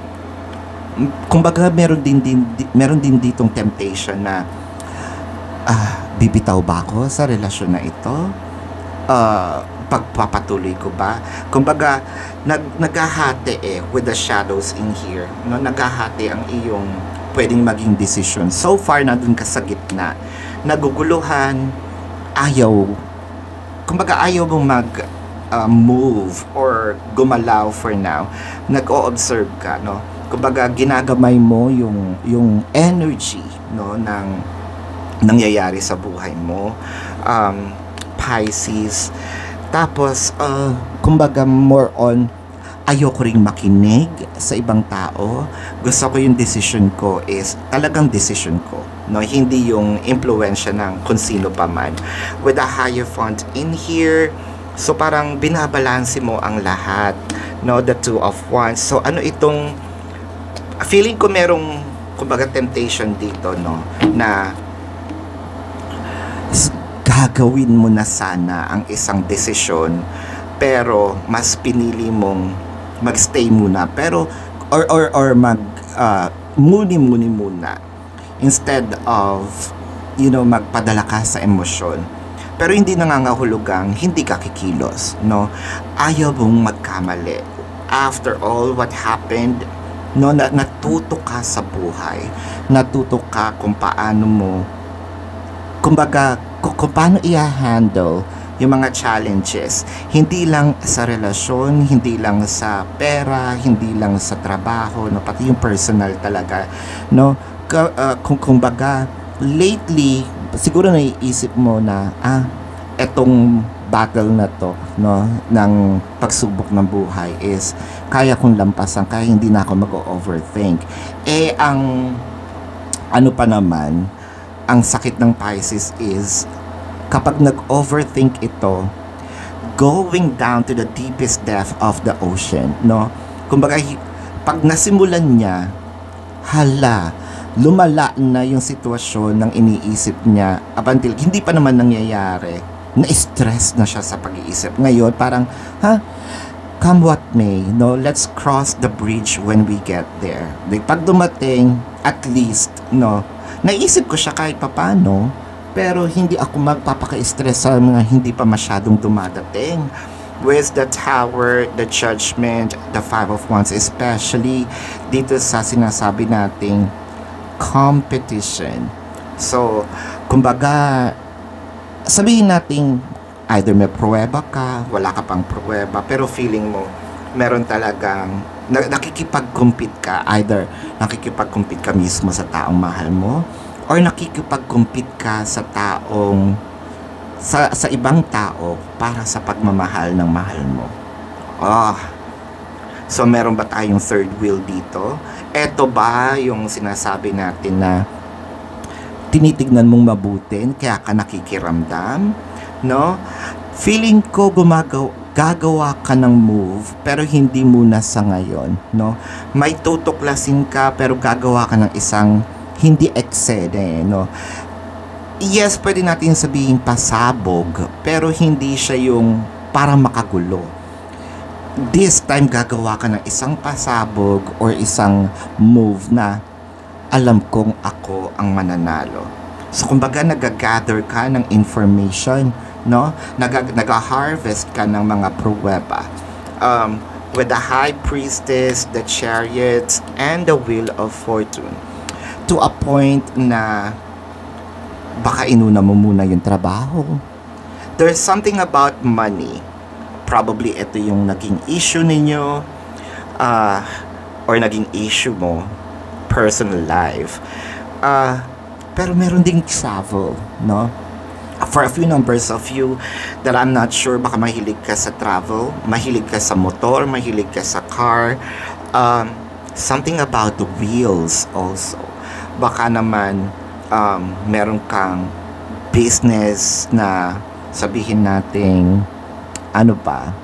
kumbaga meron din ditong temptation na bibitaw ba ako sa relasyon na ito? Pagpapatuloy ko ba? Kumbaga, naghahati with the shadows in here, no? Naghahati ang iyong pwedeng maging decision. So far, nandun ka sa gitna. Naguguluhan, kumbaga ayaw mong move or gumalaw for now. Nag-o-observe ka, no? Kumbaga, ginagamay mo yung energy, no, ng nangyayari sa buhay mo. Pisces. Tapos, kumbaga, more on, ayoko ring makinig sa ibang tao. Gusto ko yung decision ko is talagang decision ko, no? Hindi yung impluwensya ng kung sino pa man. With a Hierophant in here, so parang binabalanse mo ang lahat, no? The Two of Wands. So ano itong feeling ko, merong kumbaga temptation dito, no, na gagawin mo na sana ang isang desisyon pero mas pinili mong magstay muna, pero or muni muna instead of, you know, magpadala ka sa emosyon, pero hindi nangangahulugang hindi ka kikilos, no? Ayaw mong magkamali. After all what happened, no, natuto ka sa buhay, natuto ka kung paano mo, kumbaga, kung paano i-handle yung mga challenges, hindi lang sa relasyon, hindi lang sa pera, hindi lang sa trabaho, no, pati yung personal talaga, no? Kung baga, lately siguro naiisip mo na etong battle na to, no, ng pagsubok ng buhay is kaya kong lampasan, kaya hindi na ako mag-overthink. Ang ano pa naman, ang sakit ng Pisces is kapag nag-overthink ito, going down to the deepest depth of the ocean, no? Kumbaga, pag nasimulan niya, lumala na yung sitwasyon ng iniisip niya up until hindi pa naman nangyayari, na-stress na siya sa pag-iisip. Ngayon, parang, come what may, no? Let's cross the bridge when we get there. Pag dumating, at least, no, naisip ko siya kahit papano, pero hindi ako magpapaka-stress sa mga hindi pa masyadong dumadating. With the Tower, the Judgment, the Five of Wands, especially dito sa sinasabi nating competition. So, kumbaga, sabihin nating either may pruweba ka, wala ka pang pruweba, pero feeling mo, meron talagang nakikipag-compete ka. Either nakikipag-compete ka mismo sa taong mahal mo, or nakikipag-compete ka sa taong sa ibang tao para sa pagmamahal ng mahal mo. So meron ba tayong third wheel dito? Eto ba yung sinasabi natin na tinitignan mong mabuti kaya ka nakikiramdam, no? Feeling ko gagawa ka ng move pero hindi muna sa ngayon, no? May tutuklasin ka pero gagawa ka ng isang hindi eksede, no? Yes, pwede natin sabihin pasabog, pero hindi siya yung para makagulo. this time gagawa ka ng isang pasabog or isang move na alam kong ako ang mananalo. So kumbaga nagagather ka ng information, no? Nag-harvest ka ng mga pruweba. With the High Priestess, the Chariots, and the Wheel of Fortune. To a point na baka inuna mo muna yung trabaho. There's something about money. Probably ito yung naging issue ninyo or naging issue mo, personal life. Pero meron ding travel, no? For a few numbers of you that I'm not sure, baka mahilig ka sa travel, mahilig ka sa motor, mahilig ka sa car, something about the wheels also. Baka naman meron kang business na sabihin nating ano pa,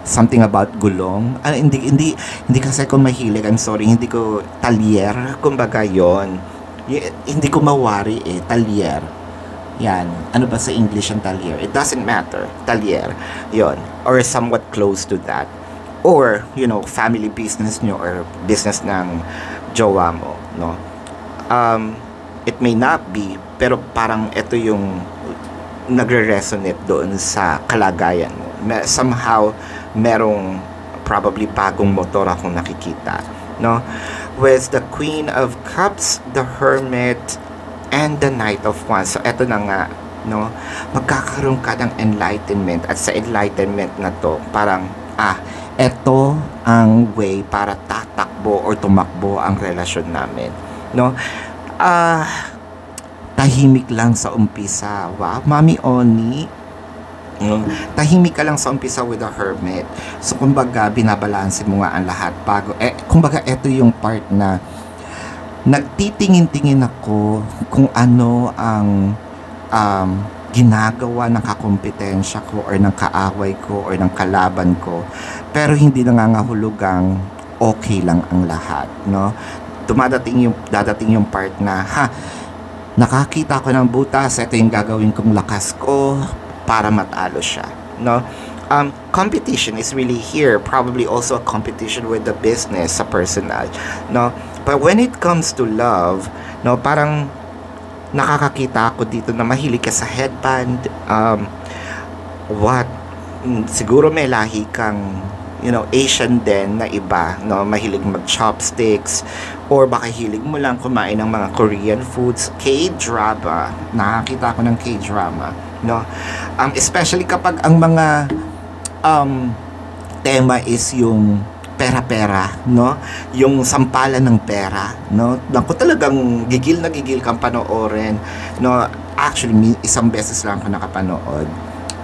something about gulong. Hindi kasi ako mahilig, I'm sorry, hindi ko talyer, kumbaga yon. Hindi ko mawari talyer. Yan. Ano ba sa English ang talyer? It doesn't matter. Talyer. Yon. Or somewhat close to that. Or, family business nyo or business ng jowa mo, no? It may not be, pero parang ito yung nagre-resonate doon sa kalagayan mo. Somehow, merong probably bagong motor akong nakikita, no? With the Queen of Cups, the Hermit, and the Knight of Wands. So, eto na nga, no? Magkakaroon ka ng enlightenment. At sa enlightenment na to, parang, eto ang way para tatakbo or tumakbo ang relasyon namin, no? Tahimik lang sa umpisa. Wow, Mami Oni. Tahimik ka lang sa umpisa with the Hermit. So, kumbaga, binabalanse mo nga ang lahat bago. Kumbaga, eto yung part na nagtitingin-tingin ako kung ano ang ginagawa ng kakompetensya ko or ng kaaway ko or ng kalaban ko, pero hindi nangangahulugang okay lang ang lahat, no? Dadating yung part na nakakita ko ng butas, ito yung gagawin kong lakas ko para matalo siya, no? Competition is really here, probably also a competition with the business sa personal, no? But when it comes to love, no, parang nakakakita ako dito na mahilig ka sa headband, siguro may lahi kang, Asian din na iba, no, mahilig mag-chopsticks, or baka hilig mo lang kumain ng mga Korean foods, K-drama, nakakita ko ng K-drama, no? Especially kapag ang mga tema is yung pera-pera, no? Yung sampalan ng pera, no? Naku, talagang gigil na gigil kang panoorin, no? Actually, isang beses lang ako nakapanood.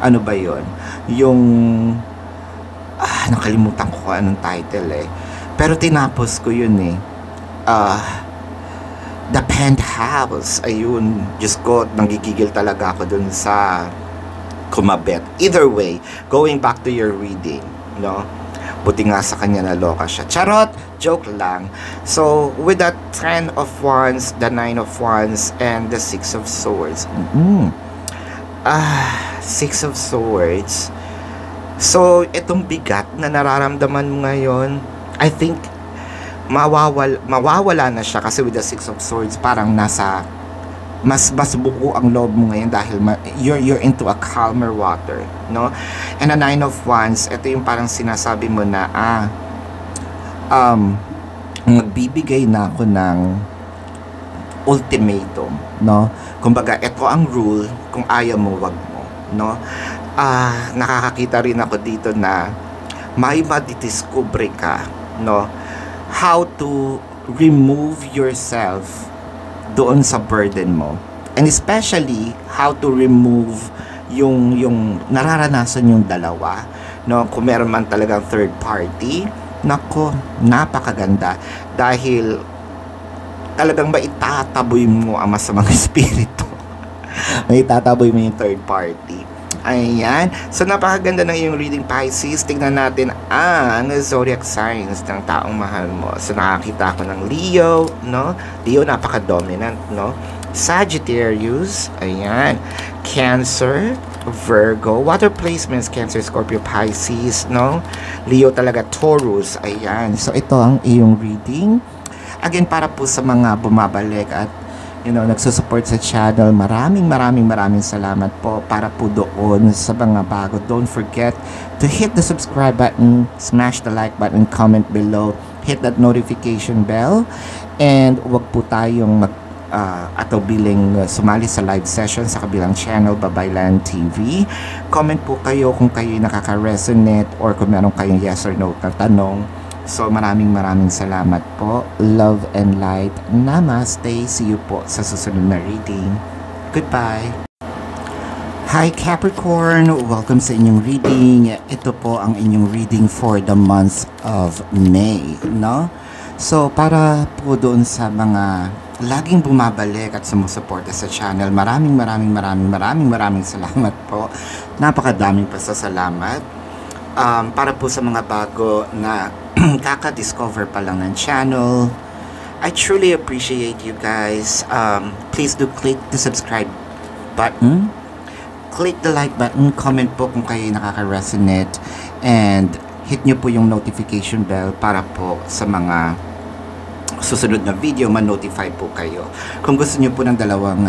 Ano ba yon? Yung nakalimutan ko kung anong title pero tinapos ko yun The Penthouse. Ayun, Diyos ko, nanggigigil talaga ako dun sa kumabet. Either way, going back to your reading, no? Buti nga sa kanya naloka siya. Charot! Joke lang. So, with that 10 of Wands, the 9 of Wands, and the 6 of Swords. 6 of Swords. So, itong bigat na nararamdaman mo ngayon, I think, mawawala na siya kasi with the 6 of Swords, parang nasa, mas buo ang loob mo ngayon dahil you're into a calmer water, no? And the 9 of Wands, ito yung parang sinasabi mo na, magbibigay na ako ng ultimatum, no? Kumbaga, ito ang rule, kung ayaw mo, wag mo, no? Nakakakita rin ako dito na may madidiscover ka, no? How to remove yourself doon sa burden mo. And especially, how to remove yung nararanasan yung dalawa, no? Kung meron man talagang third party, nako, napakaganda. Dahil talagang maitataboy mo ang masamang espiritu. Maitataboy mo yung third party. Ayan. So, napakaganda ng iyong reading, Pisces. Tingnan natin ang zodiac signs ng taong mahal mo. So, nakakita ko ng Leo, no? Leo, napaka-dominant, no? Sagittarius, ayan. Cancer, Virgo. Water placements, Cancer, Scorpio, Pisces, no? Leo talaga, Taurus. Ayan. So, ito ang iyong reading. Again, para po sa mga bumabalik at nagsusupport sa channel, maraming salamat po. Para po doon sa mga bago, don't forget to hit the subscribe button, smash the like button, comment below, hit that notification bell, and wag po tayong atubiling sumali sa live session sa kabilang channel, Babaylan TV. Comment po kayo kung kayo nakaka-resonate or kung meron kayong yes or no na tanong. So maraming salamat po. Love and light. Namaste. See you po sa susunod na reading. Goodbye. Hi Capricorn, welcome sa inyong reading. Ito po ang inyong reading for the month of May, no? So para po doon sa mga laging bumabalik at sumusuporta sa channel, maraming salamat po. Napakadaming pasasalamat. Para po sa mga bago na kaka-discover pa lang ng channel, I truly appreciate you guys. Please do click the subscribe button, click the like button, comment po kung kayo nakaka-resonate, and hit nyo po yung notification bell para po sa mga susunod na video, ma-notify po kayo. Kung gusto nyo po ng dalawang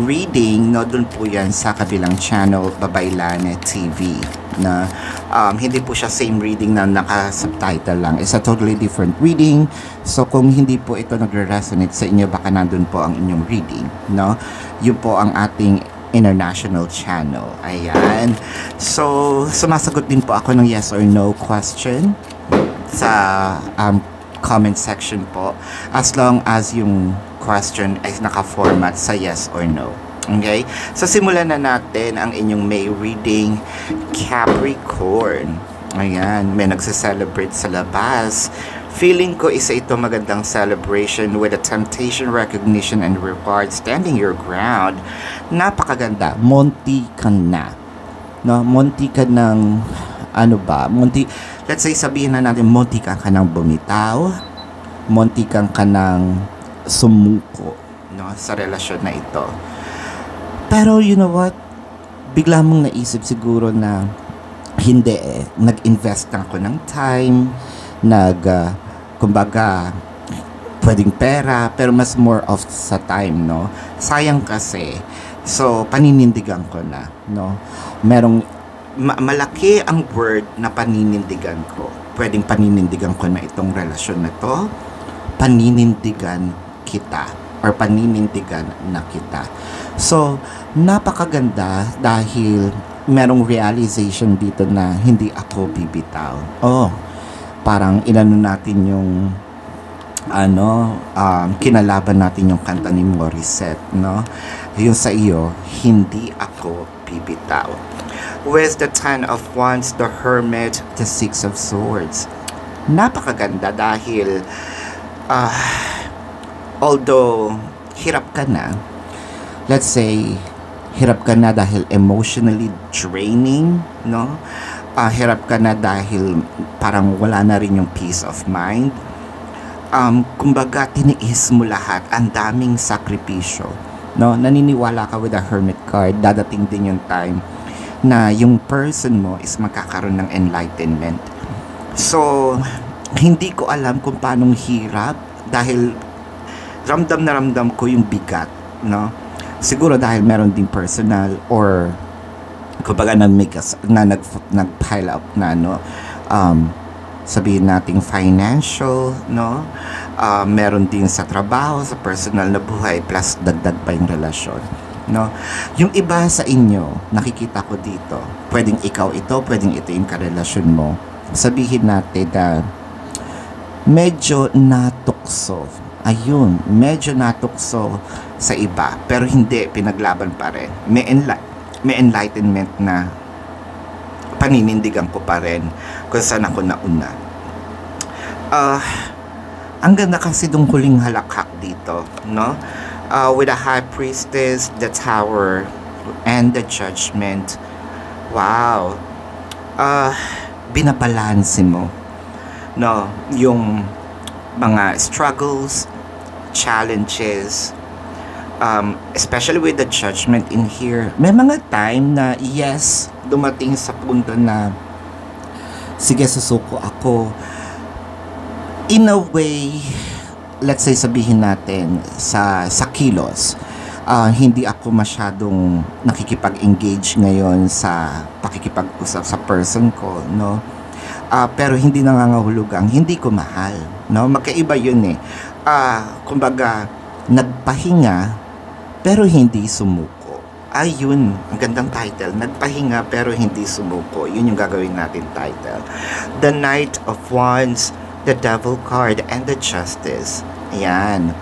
reading, no, dun po yan sa kabilang channel, Babaylan TV. Na hindi po siya same reading na naka-subtitle lang. It's a totally different reading. So kung hindi po ito nagre-resonate sa inyo, baka nandun po ang inyong reading, no? Yun po ang ating international channel. Ayan. So sumasagot din po ako ng yes or no question sa comment section po, as long as yung question ay naka-format sa yes or no. Okay? So simulan na natin ang inyong May reading, Capricorn. Ayan, may nagse-celebrate sa labas. Feeling ko isa ito magandang celebration with a temptation, recognition, and reward. Standing your ground. Napakaganda. Monty ka na. No? Monty ka ng let's say sabihin na natin, monty ka ng bumitaw, monty ka ng sumuko, no, sa relasyon na ito. Pero you know what, bigla mong naisip siguro na hindi nag-invest na ako ng time, kumbaga pwedeng pera, pero mas more of sa time, no, sayang kasi. So paninindigan ko na, no, malaki ang word na paninindigan ko. Pwedeng paninindigan ko na itong relasyon na to. Paninindigan kita. Or paninindigan na kita. So, napakaganda dahil merong realization dito na hindi ako bibitaw. Parang inano natin yung kinalaban natin yung kanta ni Morissette, no? Yung sa iyo, hindi ako bibitaw. With the 10 of Wands, the Hermit, the 6 of Swords. Napakaganda dahil although hirap ka na, let's say hirap ka na dahil emotionally draining, no? Hirap ka na dahil parang wala na rin yung peace of mind. Kumbaga tiniis mo lahat, ang daming sakripisyo, no? Naniniwala ka with the Hermit card, dadating din yung time na yung person mo is magkakaroon ng enlightenment. So, hindi ko alam kung paanong hirap dahil ramdam na ramdam ko yung bigat, no? Siguro dahil meron ding personal or kumbaga nag-pile up na, no? Sabihin nating financial, no? Meron din sa trabaho, sa personal na buhay, plus dagdag pa yung relasyon, no? Yung iba sa inyo, nakikita ko dito, pwedeng ikaw ito, pwedeng ito yung karelasyon mo. Sabihin natin na medyo natukso. Ayun, medyo natukso sa iba, pero hindi, pinaglaban pa rin. May enlightenment na paninindigan ko pa rin kung saan ako nauna. Ang ganda kasi dong huling halakhak dito, no? With the High Priestess, the Tower, and the Judgment. Wow. Binabalanse mo, no, yung mga struggles, challenges, especially with the judgment in here, may mga time na yes, dumating sa punto na sige, susuko ako. In a way, let's say sabihin natin sa kilos, hindi ako masyadong nakikipag-engage ngayon sa pakikipag-usap sa person ko, no? Pero hindi nangangahulugang hindi ko mahal, no? Magkaiba yun eh. Kumbaga, nagpahinga pero hindi sumuko. Ayun, ang gandang title. Nagpahinga pero hindi sumuko. Yun yung gagawin natin title. The Knight of Wands, the Devil card, and the Justice. Ayan.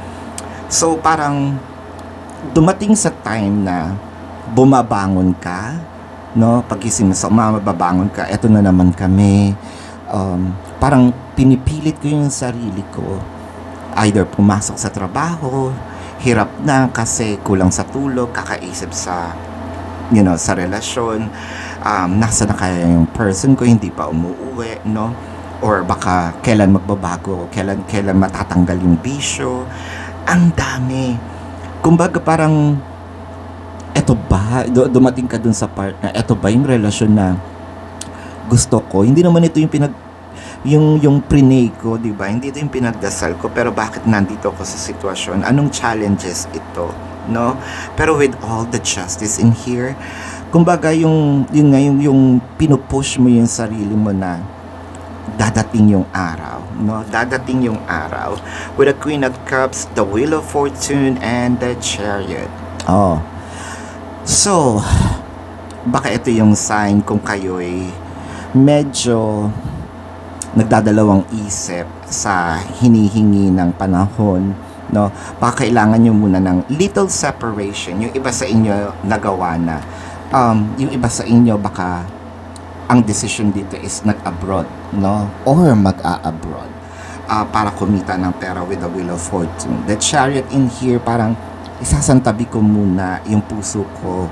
So, parang dumating sa time na bumabangon ka, no? Pagising mo sa mababangon ka, eto na naman kami. Parang pinipilit ko yung sarili ko. Either pumasok sa trabaho, hirap na kasi kulang sa tulog, kakaisip sa, sa relasyon, nasa na kaya yung person ko, hindi pa umuuwi, no? Or baka kailan magbabago, kailan matatanggal yung bisyo. Ang dami. Kumbaga parang, eto ba, dumating ka dun sa part na, eto ba yung relasyon na gusto ko? Hindi naman ito yung prinay ko, di ba? Hindi ito yung pinagdasal ko, pero bakit nandito ako sa sitwasyon? Anong challenges ito, no? Pero with all the justice in here, kumbaga yung pinupush mo yung sarili mo na dadating yung araw, no? Dadating yung araw. With the Queen of Cups, the Wheel of Fortune, and the Chariot. Oh. So, baka ito yung sign kung kayo'y medyo nagdadalawang isip sa hinihingi ng panahon, no? Baka kailangan nyo muna ng little separation. Yung iba sa inyo nagawa na. Yung iba sa inyo baka ang decision dito is nag-abroad, no? Or mag-a-abroad para kumita ng pera with the Wheel of Fortune. The Chariot in here, parang isasantabi ko muna yung puso ko,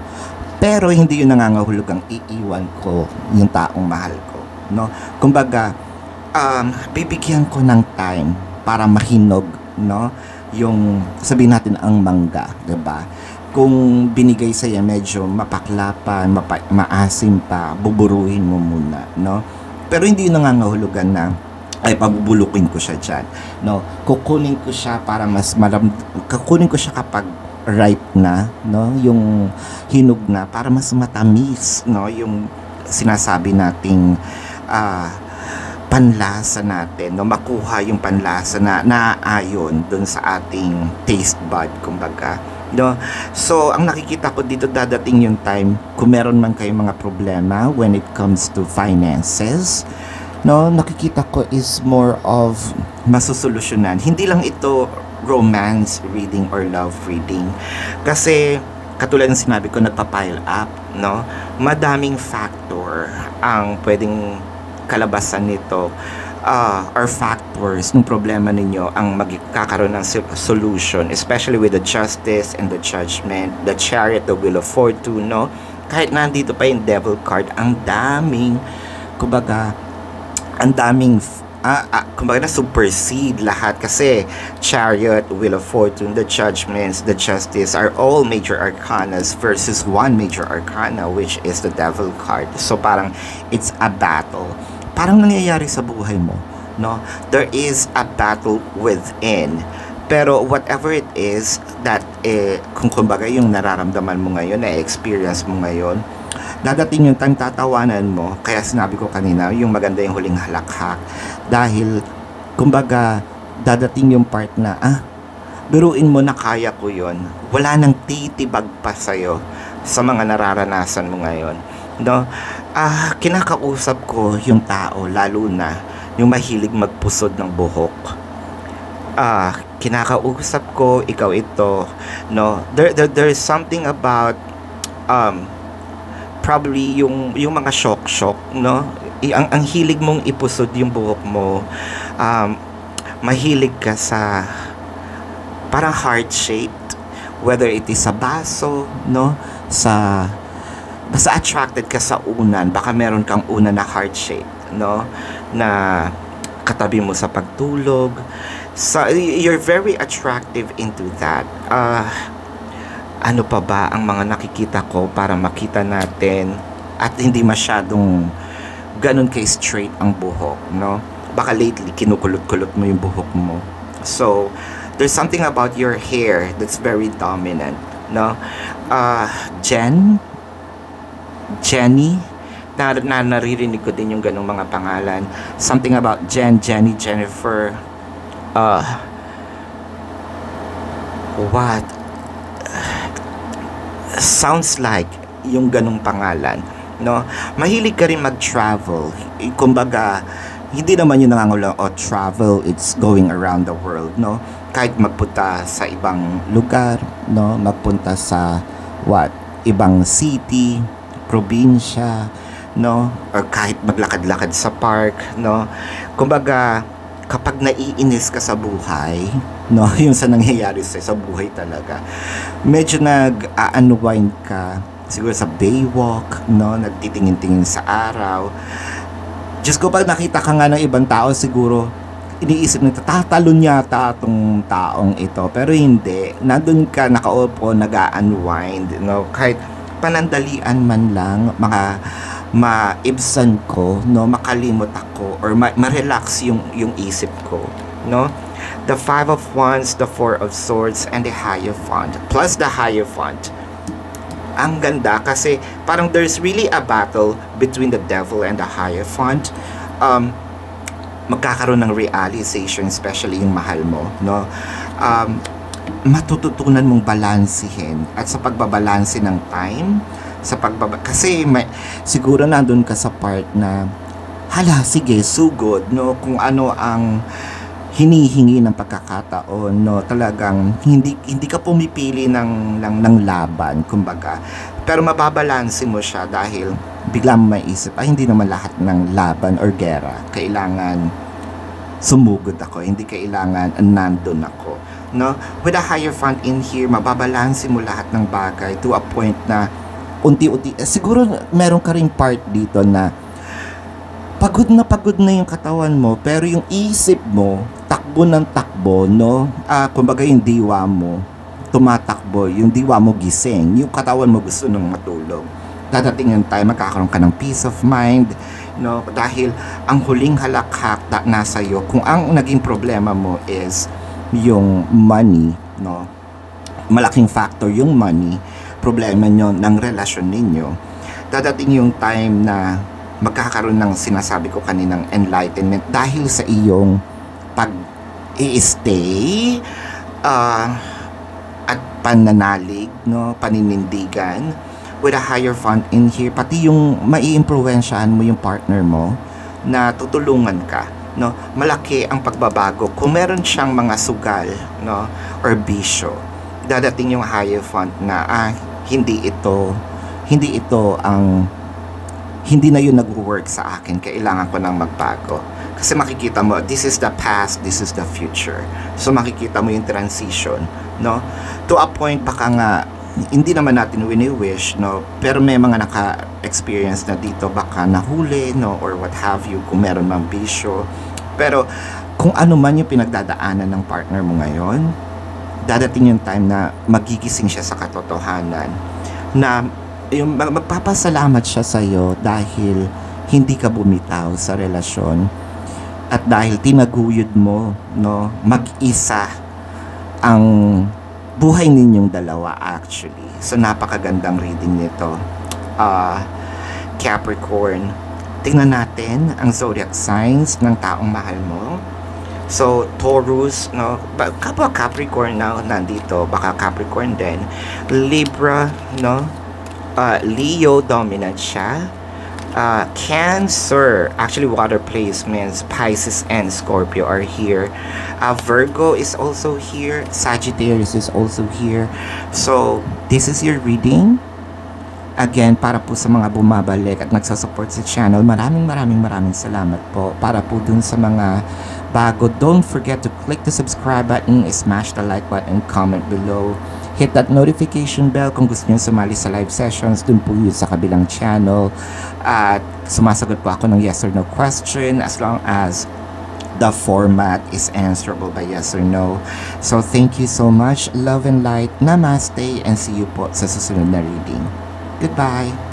pero hindi yun nangangahulugang iiwan ko yung taong mahal ko, no? Kumbaga, bibigyan ko ng time para mahinog, no? Yung sabihin natin ang mangga, 'di ba? Kung binigay sa iyo medyo mapaklapan, maasim pa, buburuhin mo muna, no? Pero hindi yun nangangahulugan na ay pabubulukin ko siya diyan, no? Kukunin ko siya para mas kukunin ko siya kapag ripe na, no? Yung hinog na para mas matamis, no? Yung sinasabi nating panlasa natin, no? Makuha yung panlasa na naaayon dun sa ating taste bud, kumbaga, no? So, ang nakikita ko dito, dadating yung time kung meron man kayong mga problema when it comes to finances, no? Nakikita ko is more of masusolusyonan. Hindi lang ito romance reading or love reading. Kasi, katulad ng sinabi ko, nagpa-pile up, no? Madaming factor ang pwedeng kalabasan nito, or factors ng problema ninyo ang magkakaroon ng solution, especially with the Justice and the Judgment, the Chariot, the Wheel of Fortune, no? Kahit nandito pa yung Devil card, ang daming, kumbaga na supersede lahat kasi Chariot, Wheel of Fortune, the Judgments, the Justice are all major arcanas versus one major arcana, which is the Devil card. So parang it's a battle. Parang nangyayari sa buhay mo, no? There is a battle within. Pero whatever it is that kung kumbaga yung nararamdaman mo ngayon, na-experience mo ngayon, dadating yung time tatawanan mo. Kaya sinabi ko kanina, yung maganda yung huling halakhak. Dahil kumbaga dadating yung part na biruin mo na kaya ko yon. Wala nang titibag pa sa'yo sa mga nararanasan mo ngayon, no? Kinakausap ko yung tao, lalo na yung mahilig magpusod ng buhok. Kinakausap ko, ikaw ito, no? There is something about probably yung mga shock, no? Ang hilig mong ipusod yung buhok mo. Mahilig ka sa parang heart-shaped, whether it is sa baso, no? Basta attracted ka sa unan, baka meron kang unan na heart-shaped, no? Na katabi mo sa pagtulog. So, you're very attractive into that. ano pa ba ang mga nakikita ko para makita natin at hindi masyadong ganun kay straight ang buhok, no? Baka lately kinukulot-kulot mo yung buhok mo. So, there's something about your hair that's very dominant, no? Jenny, naririnig ko din yung ganung mga pangalan. Something about Jenny, Jennifer, what? Sounds like yung ganung pangalan, no? Mahilig ka rin mag-travel. Kumbaga, hindi naman yun nanganguluang travel, it's going around the world, no? Kahit magpunta sa ibang lugar, no? Magpunta sa ibang city, probinsya, no? Or kahit maglakad-lakad sa park, no? Kumbaga, kapag naiinis ka sa buhay, no? Yung sa nangyayari sa buhay talaga, medyo nag-unwind ka, siguro sa baywalk, no? Nagtitingin-tingin sa araw. Diyos ko, pag nakita ka nga ng ibang tao, siguro iniisip nito, tatalon yata itong taong ito. Pero hindi. Nandun ka, nakaupo, nag-unwind. No? Kahit panandalian man lang, maibsan ko, no? Makalimot ako, or ma-relax yung isip ko. No? The 5 of Wands, the 4 of Swords, and the Hierophant. Plus the Hierophant. Ang ganda kasi parang there's really a battle between the devil and the Hierophant. Magkakaroon ng realization, especially yung mahal mo, no? Matututunan mong balansehin at sa pagbabalanse ng time, kasi siguro nandun ka sa part na hala, sige, sugod, no? Kung ano ang hinihingi ng pagkakataon, no? Talagang hindi ka pumipili ng laban, kumbaga. Pero mababalanse mo siya dahil biglang maisip, hindi naman lahat ng laban or gera kailangan sumugod ako, hindi kailangan nandun ako, no? With a Hierophant in here, mababalanse mo lahat ng bagay to a point na unti-unti, siguro meron ka ring part dito na pagod na yung katawan mo, pero yung isip mo takbo ng takbo, no? Kumbaga yung diwa mo tumatakbo, yung diwa mo gising, yung katawan mo gusto nung matulog. Dadating yung time, magkakaroon ka ng peace of mind, no? Dahil ang huling halakhak na nasa iyo, kung ang naging problema mo is yung money, no? Malaking factor yung money, problema nyo ng relasyon ninyo. Dadating yung time na magkakaroon ng sinasabi ko kaninang enlightenment dahil sa iyong pag-i-stay at pananalig, no? Paninindigan. With a Hierophant in here, pati yung mai-impluwensyahan mo yung partner mo na tutulungan ka, no? Malaki ang pagbabago kung meron siyang mga sugal, no? Or bisyo. Dadating yung Hierophant na hindi na yun nag-work sa akin, kailangan ko nang magbago. Kasi makikita mo, this is the past, this is the future. So makikita mo yung transition, no? To a point, baka nga hindi naman natin wini-wish, no? Pero may mga naka-experience na dito, baka nahuli, no? Or what have you, kung meron mang bisyo. Pero kung ano man yung pinagdadaanan ng partner mo ngayon, dadating yung time na magigising siya sa katotohanan, na yung magpapasalamat siya sa iyo dahil hindi ka bumitaw sa relasyon at dahil tinaguyod mo, no, mag-isa ang buhay ninyong dalawa actually. So napakagandang reading nito. Capricorn. Tingnan natin ang zodiac signs ng taong mahal mo. So Taurus, no, kapwa Capricorn na nandito, baka Capricorn din. Libra, no? Leo dominant siya. Cancer, actually water placements, Pisces and Scorpio are here. Virgo is also here. Sagittarius is also here. So this is your reading. Again, para po sa mga bumabalik at nagsasupport sa channel, maraming salamat po. Para po dun sa mga bago, don't forget to click the subscribe button, smash the like button, comment below. Hit that notification bell kung gusto nyo sumali sa live sessions. Dun po yun sa kabilang channel. At sumasagot po ako ng yes or no question as long as the format is answerable by yes or no. So thank you so much. Love and light. Namaste and see you po sa susunod na reading. Goodbye.